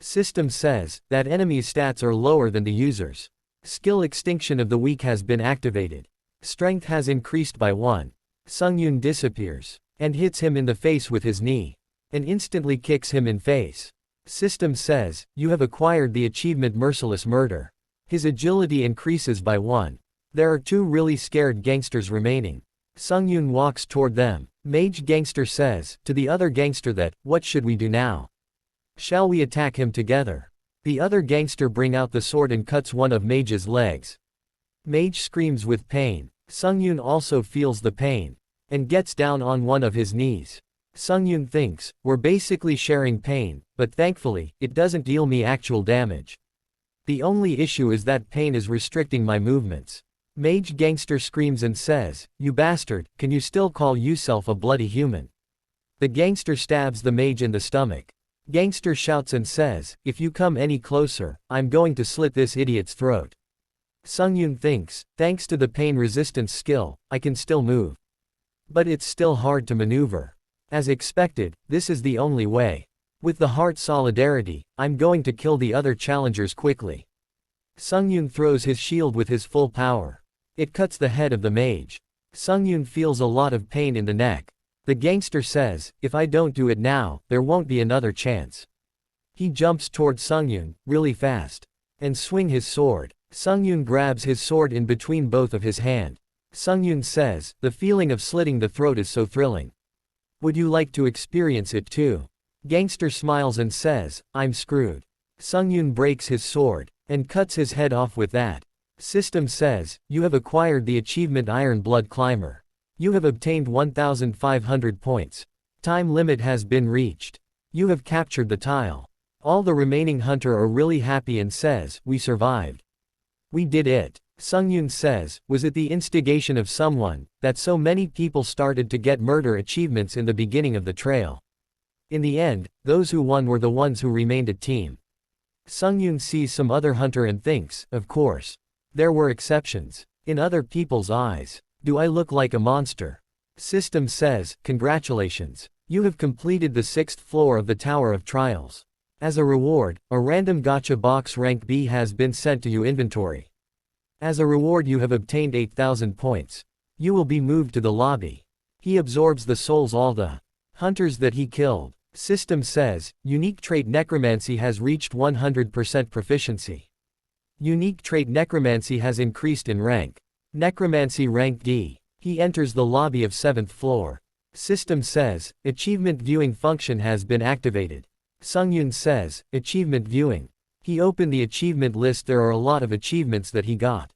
System says, that enemy's stats are lower than the user's. Skill Extinction of the Weak has been activated. Strength has increased by 1. Sungyun disappears, and hits him in the face with his knee. And instantly kicks him in face. System says, you have acquired the achievement Merciless Murder. His agility increases by 1. There are 2 really scared gangsters remaining. Sungyun walks toward them. Mage gangster says, to the other gangster that, what should we do now? Shall we attack him together? The other gangster bring out the sword and cuts one of Mage's legs. Mage screams with pain. Sungyun also feels the pain. And gets down on one of his knees. Sungyun thinks, we're basically sharing pain, but thankfully, it doesn't deal me actual damage. The only issue is that pain is restricting my movements. Mage gangster screams and says, you bastard, can you still call yourself a bloody human? The gangster stabs the mage in the stomach. Gangster shouts and says, if you come any closer, I'm going to slit this idiot's throat. Sungyun thinks, thanks to the pain resistance skill, I can still move. But it's still hard to maneuver. As expected, this is the only way. With the heart solidarity, I'm going to kill the other challengers quickly. Sungyun throws his shield with his full power. It cuts the head of the mage. Sungyun feels a lot of pain in the neck. The gangster says, if I don't do it now, there won't be another chance. He jumps toward Sungyun, really fast. And swing his sword. Sungyun grabs his sword in between both of his hand. Sungyun says, the feeling of slitting the throat is so thrilling. Would you like to experience it too? Gangster smiles and says, I'm screwed. Sungyun breaks his sword, and cuts his head off with that. System says, you have acquired the achievement Iron Blood Climber. You have obtained 1,500 points. Time limit has been reached. You have captured the tile. All the remaining hunter are really happy and says, we survived. We did it. Sungyun says, was it the instigation of someone, that so many people started to get murder achievements in the beginning of the trail? In the end, those who won were the ones who remained a team. Sungyun sees some other hunter and thinks, of course. There were exceptions. In other people's eyes. Do I look like a monster? System says, congratulations. You have completed the 6th floor of the Tower of Trials. As a reward, a random gacha box rank B has been sent to your inventory. As a reward you have obtained 8,000 points. You will be moved to the lobby. He absorbs the souls all the hunters that he killed. System says, unique trait necromancy has reached 100% proficiency. Unique trait necromancy has increased in rank. Necromancy rank D. He enters the lobby of 7th floor. System says, achievement viewing function has been activated. Sungyun says, achievement viewing. He opened the achievement list. There are a lot of achievements that he got.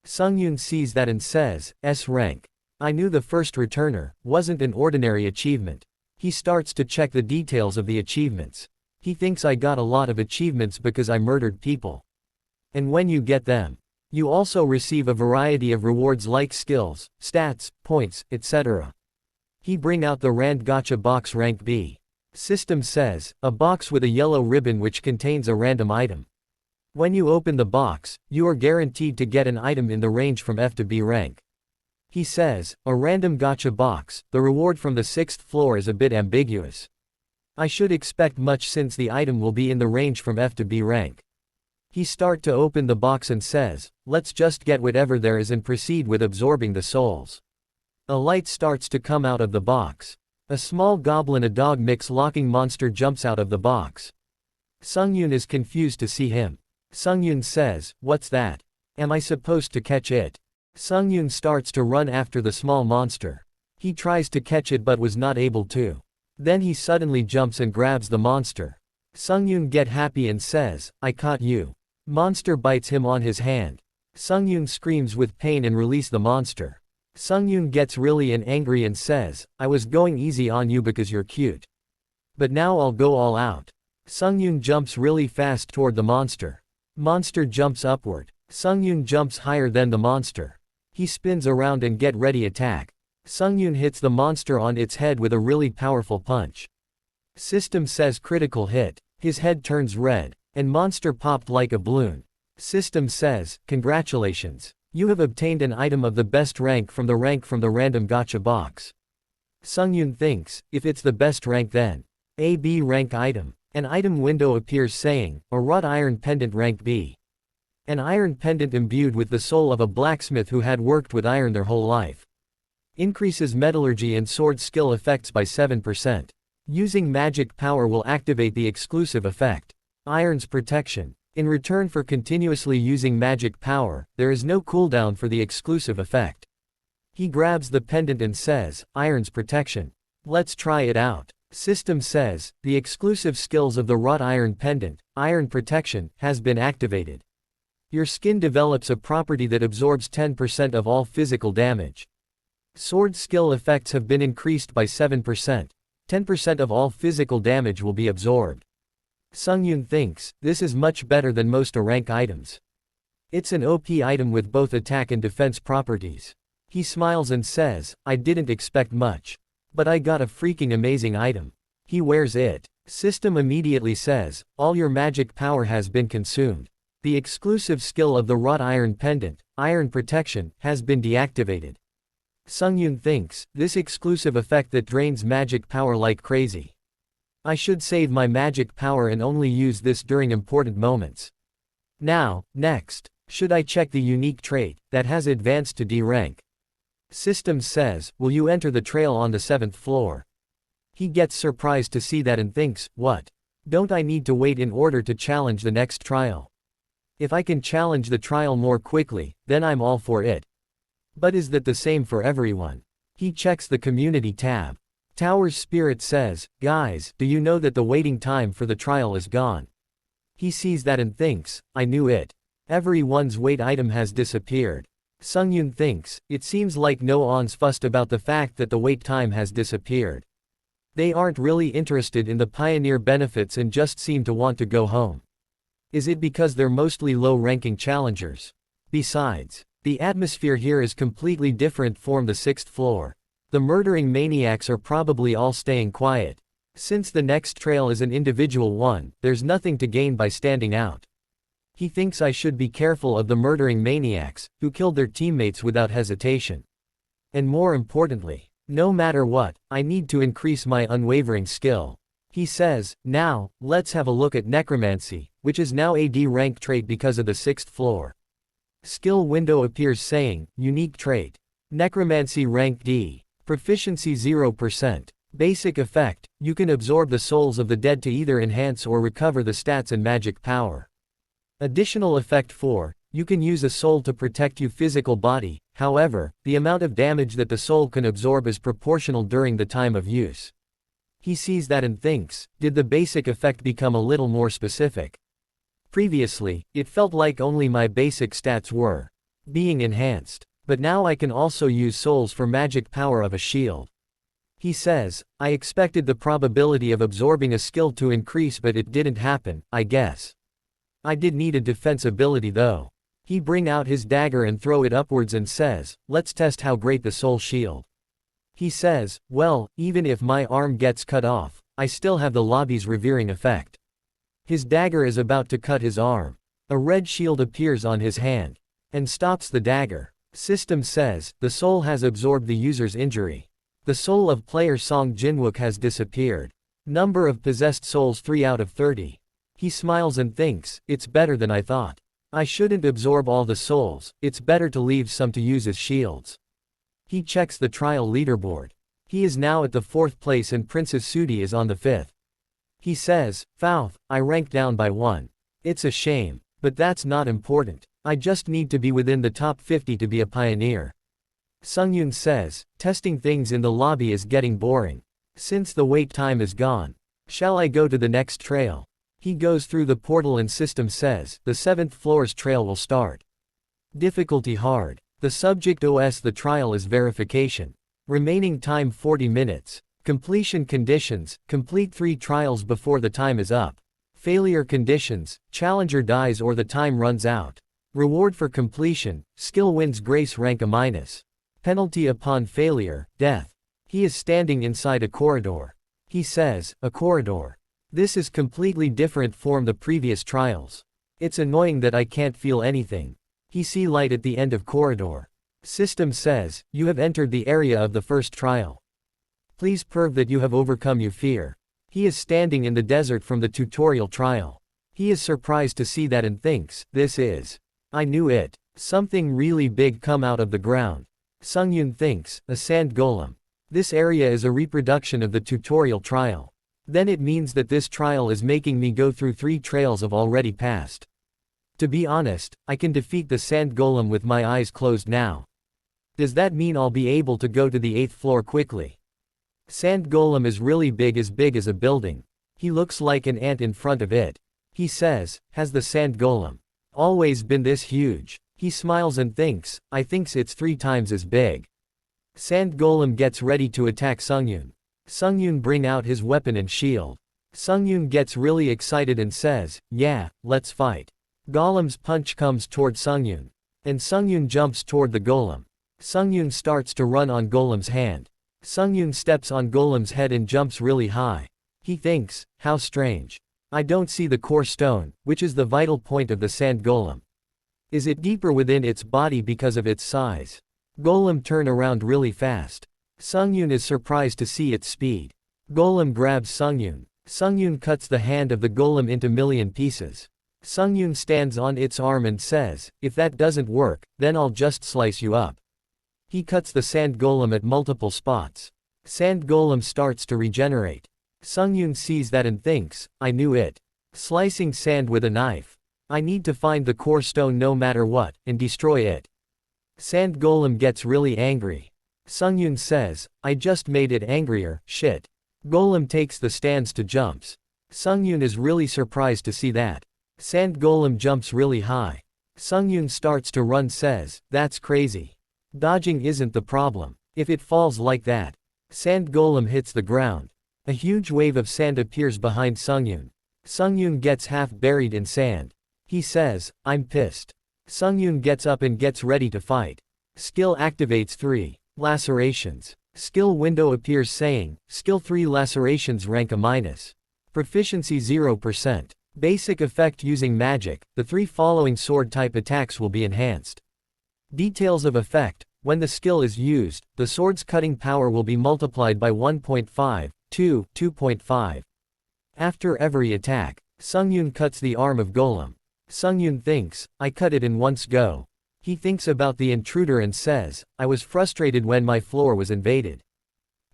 Sungyun sees that and says, S rank. I knew the first returner wasn't an ordinary achievement. He starts to check the details of the achievements. He thinks I got a lot of achievements because I murdered people. And when you get them, you also receive a variety of rewards like skills, stats, points, etc. He bring out the Rand Gacha box rank B. System says, a box with a yellow ribbon which contains a random item. When you open the box, you are guaranteed to get an item in the range from F to B rank. He says, a random gacha box, the reward from the 6th floor is a bit ambiguous. I should expect much since the item will be in the range from F to B rank. He start to open the box and says, let's just get whatever there is and proceed with absorbing the souls. A light starts to come out of the box. A small goblin a dog mix locking monster jumps out of the box. Sungyun is confused to see him. Sungyun says, what's that? Am I supposed to catch it? Sungyun starts to run after the small monster. He tries to catch it but was not able to. Then he suddenly jumps and grabs the monster. Sungyun get happy and says, I caught you. Monster bites him on his hand. Sungyun screams with pain and release the monster. Sungyun gets really angry and says, I was going easy on you because you're cute. But now I'll go all out. Sungyun jumps really fast toward the monster. Monster jumps upward. Sungyun jumps higher than the monster. He spins around and get ready attack. Sungyun hits the monster on its head with a really powerful punch. System says critical hit. His head turns red, and monster popped like a balloon. System says, congratulations. You have obtained an item of the best rank from the random gacha box. Sungyun thinks, if it's the best rank then. A B rank item. An item window appears saying, a wrought iron pendant rank B. An iron pendant imbued with the soul of a blacksmith who had worked with iron their whole life. Increases metallurgy and sword skill effects by 7%. Using magic power will activate the exclusive effect. Iron's protection. In return for continuously using magic power, there is no cooldown for the exclusive effect. He grabs the pendant and says, Iron's protection. Let's try it out. System says, the exclusive skills of the wrought iron pendant, iron protection, has been activated. Your skin develops a property that absorbs 10% of all physical damage. Sword skill effects have been increased by 7%. 10% of all physical damage will be absorbed. Sungyun thinks, this is much better than most A rank items. It's an OP item with both attack and defense properties. He smiles and says, I didn't expect much. But I got a freaking amazing item. He wears it. System immediately says, all your magic power has been consumed. The exclusive skill of the wrought iron pendant, iron protection, has been deactivated. Sungyun thinks, this exclusive effect that drains magic power like crazy. I should save my magic power and only use this during important moments. Now, next, should I check the unique trait, that has advanced to D rank? System says, will you enter the trail on the 7th floor? He gets surprised to see that and thinks, what? Don't I need to wait in order to challenge the next trial? If I can challenge the trial more quickly, then I'm all for it. But is that the same for everyone? He checks the community tab. Tower's spirit says, guys, do you know that the waiting time for the trial is gone? He sees that and thinks, I knew it. Everyone's wait item has disappeared. Sungyun thinks, it seems like no one's fussed about the fact that the wait time has disappeared. They aren't really interested in the pioneer benefits and just seem to want to go home. Is it because they're mostly low-ranking challengers? Besides, the atmosphere here is completely different from the 6th floor. The murdering maniacs are probably all staying quiet. Since the next trail is an individual one, there's nothing to gain by standing out. He thinks I should be careful of the murdering maniacs, who killed their teammates without hesitation. And more importantly, no matter what, I need to increase my unwavering skill. He says, now, let's have a look at necromancy, which is now a D rank trait because of the 6th floor. Skill window appears saying, unique trait. Necromancy rank D. Proficiency 0%. Basic effect, you can absorb the souls of the dead to either enhance or recover the stats and magic power. Additional effect 4, you can use a soul to protect your physical body, however, the amount of damage that the soul can absorb is proportional during the time of use. He sees that and thinks, did the basic effect become a little more specific? Previously, it felt like only my basic stats were being enhanced. But now I can also use souls for magic power of a shield. He says, I expected the probability of absorbing a skill to increase but it didn't happen, I guess. I did need a defense ability though. He bring out his dagger and throw it upwards and says, let's test how great the soul shield. He says, well, even if my arm gets cut off, I still have the lobby's revering effect. His dagger is about to cut his arm. A red shield appears on his hand. And stops the dagger. System says, the soul has absorbed the user's injury. The soul of player Song Jinwook has disappeared. Number of possessed souls 3 out of 30. He smiles and thinks, it's better than I thought. I shouldn't absorb all the souls, it's better to leave some to use as shields. He checks the trial leaderboard. He is now at the 4th place and Princess Sudi is on the 5th. He says, Fouth, I ranked down by 1. It's a shame. But that's not important. I just need to be within the top 50 to be a pioneer. Sungyun says, testing things in the lobby is getting boring. Since the wait time is gone. Shall I go to the next trail? He goes through the portal and system says, the 7th floor's trail will start. Difficulty hard. The subject OS the trial is verification. Remaining time 40 minutes. Completion conditions, complete 3 trials before the time is up. Failure conditions, challenger dies or the time runs out. Reward for completion, skill wins grace rank A-. Penalty upon failure, death. He is standing inside a corridor. He says, a corridor. This is completely different from the previous trials. It's annoying that I can't feel anything. He see light at the end of corridor. System says, you have entered the area of the first trial. Please prove that you have overcome your fear. He is standing in the desert from the tutorial trial. He is surprised to see that and thinks, this is. I knew it. Something really big come out of the ground. Sungyun thinks, a sand golem. This area is a reproduction of the tutorial trial. Then it means that this trial is making me go through 3 trails of already passed. To be honest, I can defeat the sand golem with my eyes closed now. Does that mean I'll be able to go to the 8th floor quickly? Sand golem is really big as a building. He looks like an ant in front of it. He says, has the sand golem always been this huge? He smiles and thinks, I thinks it's 3 times as big. Sand golem gets ready to attack Sungyun. Sungyun bring out his weapon and shield. Sungyun gets really excited and says, yeah, let's fight. Golem's punch comes toward Sungyun. And Sungyun jumps toward the golem. Sungyun starts to run on golem's hand. Sungyun steps on golem's head and jumps really high. He thinks, how strange. I don't see the core stone, which is the vital point of the sand golem. Is it deeper within its body because of its size? Golem turn around really fast. Sungyun is surprised to see its speed. Golem grabs Sungyun. Sungyun cuts the hand of the golem into million pieces. Sungyun stands on its arm and says, if that doesn't work, then I'll just slice you up. He cuts the sand golem at multiple spots. Sand golem starts to regenerate. Sungyun sees that and thinks, I knew it. Slicing sand with a knife. I need to find the core stone no matter what, and destroy it. Sand golem gets really angry. Sungyun says, I just made it angrier, shit. Golem takes the stands to jumps. Sungyun is really surprised to see that. Sand golem jumps really high. Sungyun starts to run says, that's crazy. Dodging isn't the problem. If it falls like that. Sand golem hits the ground. A huge wave of sand appears behind Sungyun. Sungyun gets half buried in sand. He says, I'm pissed. Sungyun gets up and gets ready to fight. Skill activates 3. Lacerations. Skill window appears saying, Skill 3 lacerations rank A-. Proficiency 0%. Basic effect using magic, the 3 following sword type attacks will be enhanced. Details of effect, when the skill is used, the sword's cutting power will be multiplied by 1.5, 2, 2.5. After every attack, Sungyun cuts the arm of golem. Sungyun thinks, I cut it in once go. He thinks about the intruder and says, I was frustrated when my floor was invaded.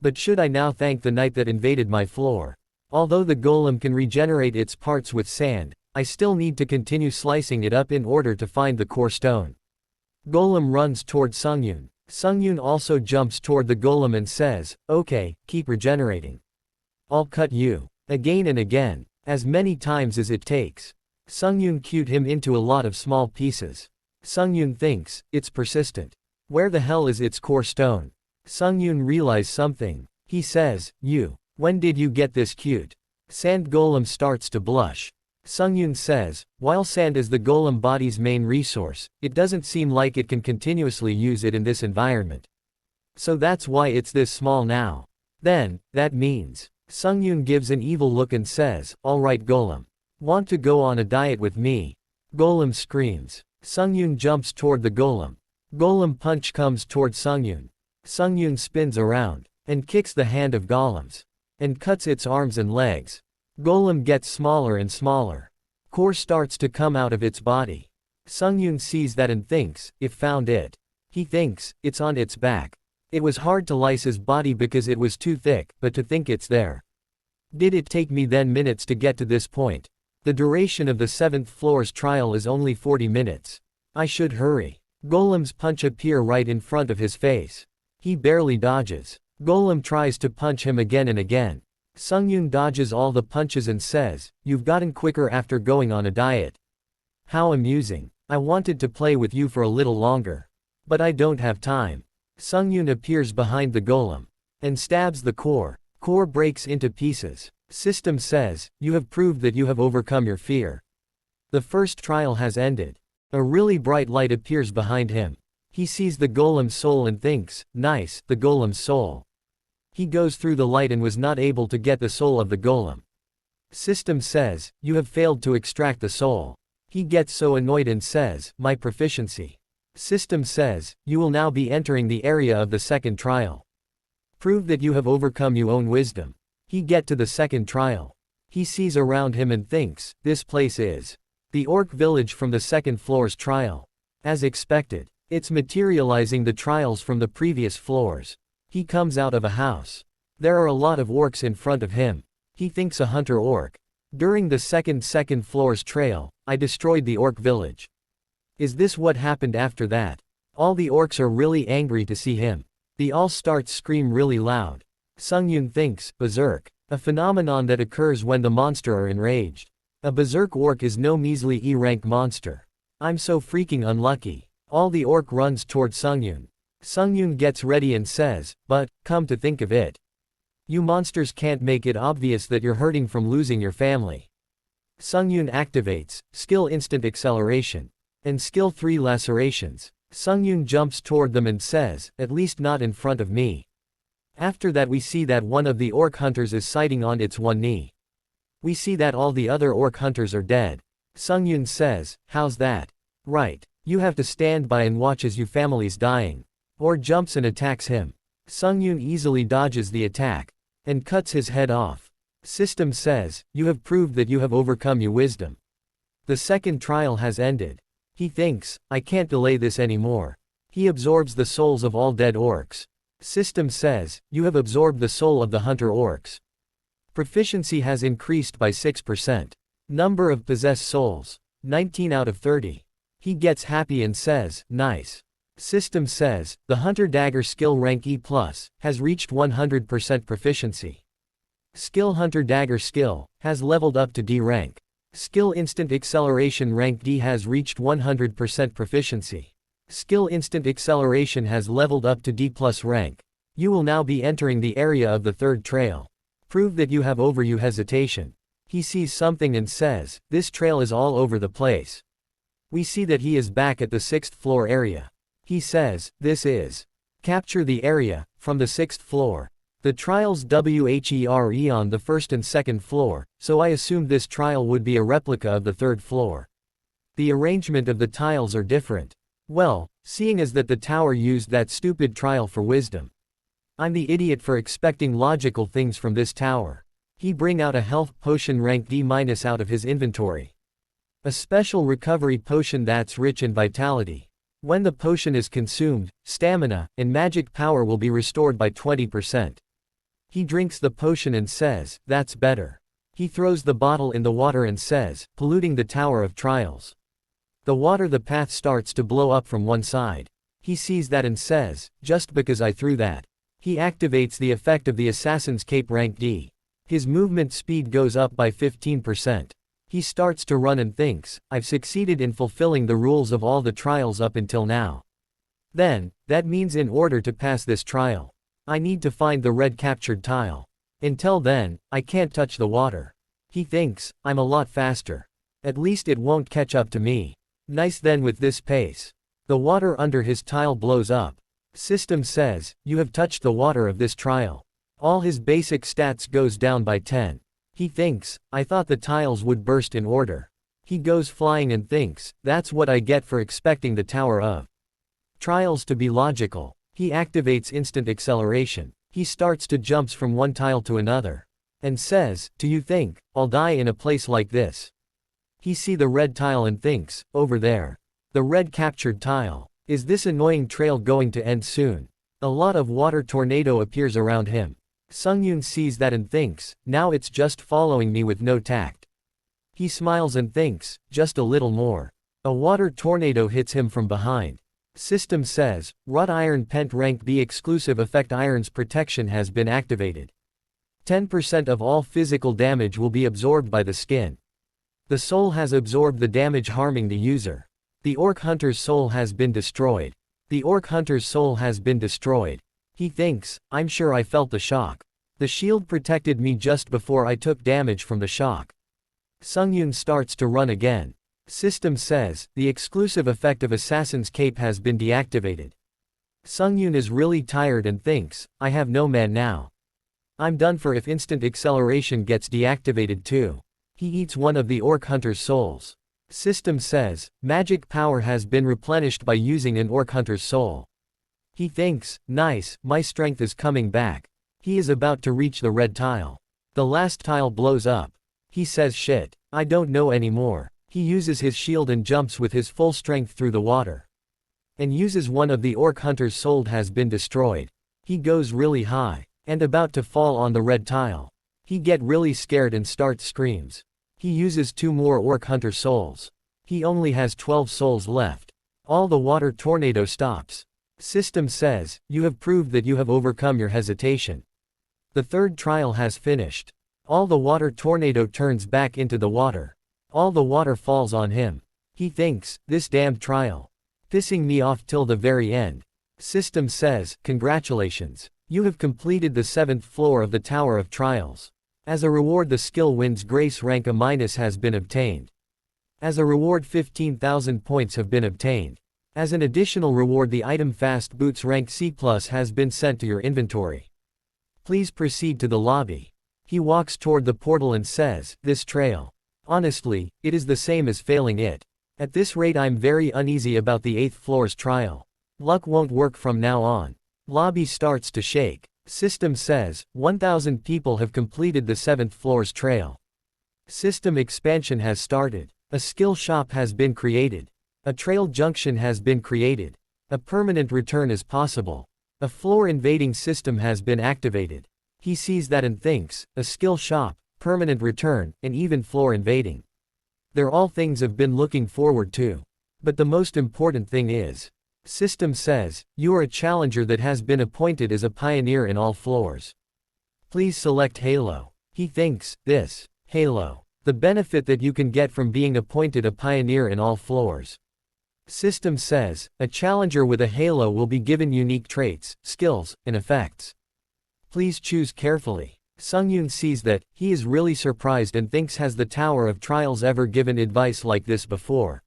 But should I now thank the knight that invaded my floor? Although the golem can regenerate its parts with sand, I still need to continue slicing it up in order to find the core stone. Golem runs toward Sungyun. Sungyun also jumps toward the golem and says, okay, keep regenerating. I'll cut you. Again and again. As many times as it takes. Sungyun cut him into a lot of small pieces. Sungyun thinks, it's persistent. Where the hell is its core stone? Sungyun realizes something. He says, when did you get this cute? Sand golem starts to blush. Sungyun says, while sand is the golem body's main resource, it doesn't seem like it can continuously use it in this environment. So that's why it's this small now. Then, that means. Sungyun gives an evil look and says, alright golem. Want to go on a diet with me? Golem screams. Sungyun jumps toward the golem. Golem punch comes toward Sungyun. Sungyun spins around, and kicks the hand of golems. And cuts its arms and legs. Golem gets smaller and smaller. Core starts to come out of its body. Sungyun sees that and thinks, it found it. He thinks, it's on its back. It was hard to lice his body because it was too thick, but to think it's there. Did it take me then minutes to get to this point? The duration of the 7th floor's trial is only 40 minutes. I should hurry. Golem's punch appear right in front of his face. He barely dodges. Golem tries to punch him again and again. Sungyun dodges all the punches and says, "You've gotten quicker after going on a diet. How amusing. I wanted to play with you for a little longer. But I don't have time." Sungyun appears behind the golem and stabs the core. Core breaks into pieces. System says, "You have proved that you have overcome your fear. The first trial has ended." A really bright light appears behind him. He sees the golem's soul and thinks, "Nice, the golem's soul." He goes through the light and was not able to get the soul of the golem. System says, "You have failed to extract the soul." He gets so annoyed and says, "My proficiency." System says, "You will now be entering the area of the second trial. Prove that you have overcome your own wisdom." He get to the second trial. He sees around him and thinks, this place is the orc village from the second floor's trial. As expected, it's materializing the trials from the previous floors. He comes out of a house. There are a lot of orcs in front of him. He thinks a hunter orc. During the second floor's trail, I destroyed the orc village. Is this what happened after that? All the orcs are really angry to see him. They all start scream really loud. Sungyun thinks, berserk, a phenomenon that occurs when the monster are enraged. A berserk orc is no measly E-rank monster. I'm so freaking unlucky. All the orc runs toward Sungyun. Sungyun gets ready and says, "But, come to think of it, you monsters can't make it obvious that you're hurting from losing your family." Sungyun activates skill instant acceleration and skill 3 lacerations. Sungyun jumps toward them and says, "At least not in front of me." After that we see that one of the orc hunters is sighting on its one knee. We see that all the other orc hunters are dead. Sungyun says, "How's that? Right. You have to stand by and watch as your family's dying." Or jumps and attacks him. Sungyun easily dodges the attack and cuts his head off. System says, "You have proved that you have overcome your wisdom. The second trial has ended." He thinks, "I can't delay this anymore." He absorbs the souls of all dead orcs. System says, "You have absorbed the soul of the hunter orcs. Proficiency has increased by 6%. Number of possessed souls, 19 out of 30. He gets happy and says, "Nice." System says, "The hunter dagger skill rank E+, has reached 100% proficiency. Skill hunter dagger skill, has leveled up to D rank. Skill instant acceleration rank D has reached 100% proficiency. Skill instant acceleration has leveled up to D+ rank. You will now be entering the area of the third trail. Prove that you have over your hesitation." He sees something and says, "This trail is all over the place." We see that he is back at the 6th floor area. He says, "This is capture the area from the 6th floor. The trials WHERE on the 1st and 2nd floor, so I assumed this trial would be a replica of the 3rd floor. The arrangement of the tiles are different. Well, seeing as that the tower used that stupid trial for wisdom. I'm the idiot for expecting logical things from this tower." He bring out a health potion rank D- out of his inventory. A special recovery potion that's rich in vitality. When the potion is consumed, stamina and magic power will be restored by 20%. He drinks the potion and says, "That's better." He throws the bottle in the water and says, "Polluting the Tower of Trials." The path starts to blow up from one side. He sees that and says, "Just because I threw that." He activates the effect of the Assassin's Cape rank D. His movement speed goes up by 15%. He starts to run and thinks, "I've succeeded in fulfilling the rules of all the trials up until now. Then, that means in order to pass this trial, I need to find the red captured tile. Until then, I can't touch the water." He thinks, "I'm a lot faster. At least it won't catch up to me. Nice then with this pace." The water under his tile blows up. System says, "You have touched the water of this trial." All his basic stats goes down by 10. He thinks, "I thought the tiles would burst in order." He goes flying and thinks, "That's what I get for expecting the Tower of Trials to be logical." He activates instant acceleration. He starts to jumps from one tile to another. And says, "Do you think I'll die in a place like this?" He see the red tile and thinks, over there. The red captured tile. Is this annoying trail going to end soon? A lot of water tornado appears around him. Sungyun sees that and thinks, now it's just following me with no tact. He smiles and thinks, just a little more. A water tornado hits him from behind. System says, wrought iron pent rank B exclusive effect iron's protection has been activated. 10% of all physical damage will be absorbed by the skin. The soul has absorbed the damage harming the user. The orc hunter's soul has been destroyed. The orc hunter's soul has been destroyed. He thinks, I'm sure I felt the shock. The shield protected me just before I took damage from the shock. Sungyun starts to run again. System says, the exclusive effect of Assassin's Cape has been deactivated. Sungyun is really tired and thinks, I have no man now. I'm done for if instant acceleration gets deactivated too. He eats one of the orc hunter's souls. System says, magic power has been replenished by using an orc hunter's soul. He thinks, nice, my strength is coming back. He is about to reach the red tile. The last tile blows up. He says shit, I don't know anymore. He uses his shield and jumps with his full strength through the water. And uses one of the orc hunter's soul has been destroyed. He goes really high. And about to fall on the red tile. He get really scared and starts screams. He uses 2 more orc hunter souls. He only has 12 souls left. All the water tornado stops. System says, you have proved that you have overcome your hesitation. The 3rd trial has finished. All the water tornado turns back into the water. All the water falls on him. He thinks, this damned trial. Pissing me off till the very end. System says, congratulations. You have completed the 7th floor of the Tower of Trials. As a reward the skill wins grace rank A- has been obtained. As a reward 15,000 points have been obtained. As an additional reward the item fast boots rank C+ has been sent to your inventory. Please proceed to the lobby. He walks toward the portal and says, this trail. Honestly, it is the same as failing it. At this rate I'm very uneasy about the 8th floor's trial. Luck won't work from now on. Lobby starts to shake. System says, 1,000 people have completed the 7th floor's trail. System expansion has started. A skill shop has been created. A trail junction has been created. A permanent return is possible. A floor invading system has been activated. He sees that and thinks, a skill shop, permanent return, and even floor invading. They're all things I've been looking forward to. But the most important thing is, System says, you are a challenger that has been appointed as a pioneer in all floors. Please select Halo. He thinks, this, Halo. The benefit that you can get from being appointed a pioneer in all floors. System says, a challenger with a halo will be given unique traits, skills, and effects. Please choose carefully. Sungyun sees that, he is really surprised and thinks has the Tower of Trials ever given advice like this before?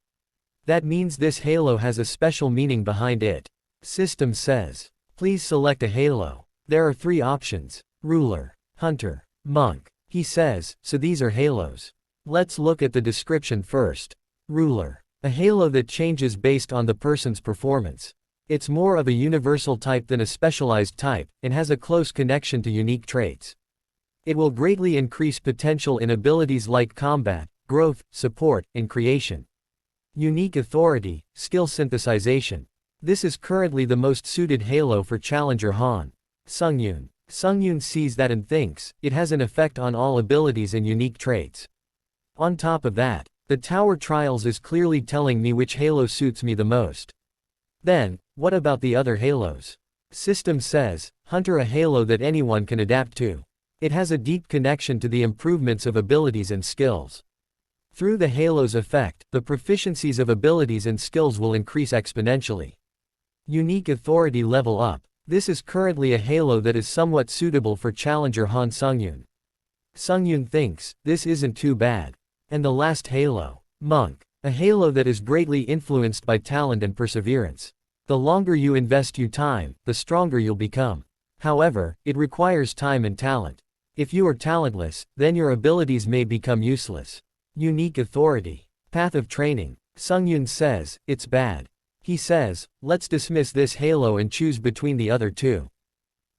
That means this halo has a special meaning behind it. System says, please select a halo. There are 3 options, ruler, hunter, monk. He says, so these are halos. Let's look at the description first. Ruler. A halo that changes based on the person's performance. It's more of a universal type than a specialized type, and has a close connection to unique traits. It will greatly increase potential in abilities like combat, growth, support, and creation. Unique authority, skill synthesization. This is currently the most suited halo for Challenger Han. Sungyun. Sungyun sees that and thinks, it has an effect on all abilities and unique traits. On top of that, the Tower Trials is clearly telling me which halo suits me the most. Then, what about the other halos? System says, Hunter, a halo that anyone can adapt to. It has a deep connection to the improvements of abilities and skills. Through the halo's effect, the proficiencies of abilities and skills will increase exponentially. Unique authority level up. This is currently a halo that is somewhat suitable for Challenger Han Sungyun. Sungyun thinks, this isn't too bad. And the last halo. Monk. A halo that is greatly influenced by talent and perseverance. The longer you invest your time, the stronger you'll become. However, it requires time and talent. If you are talentless, then your abilities may become useless. Unique authority. Path of training. Sungyun says, it's bad. He says, let's dismiss this halo and choose between the other 2.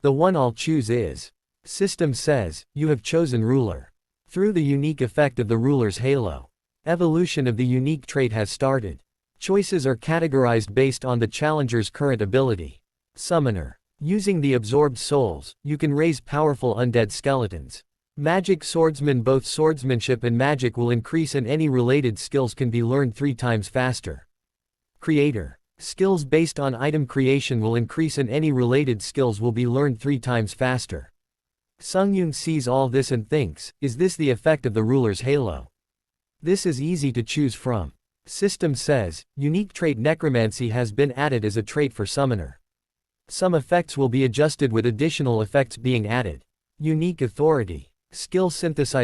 The one I'll choose is. System says, you have chosen ruler. Through the unique effect of the ruler's halo. Evolution of the unique trait has started. Choices are categorized based on the challenger's current ability. Summoner. Using the absorbed souls, you can raise powerful undead skeletons. Magic swordsman. Both swordsmanship and magic will increase and any related skills can be learned 3 times faster. Creator. Skills based on item creation will increase and any related skills will be learned 3 times faster. Sungyun sees all this and thinks, is this the effect of the ruler's halo? This is easy to choose from. System says, unique trait necromancy has been added as a trait for summoner. Some effects will be adjusted with additional effects being added. Unique authority. Skill synthesization.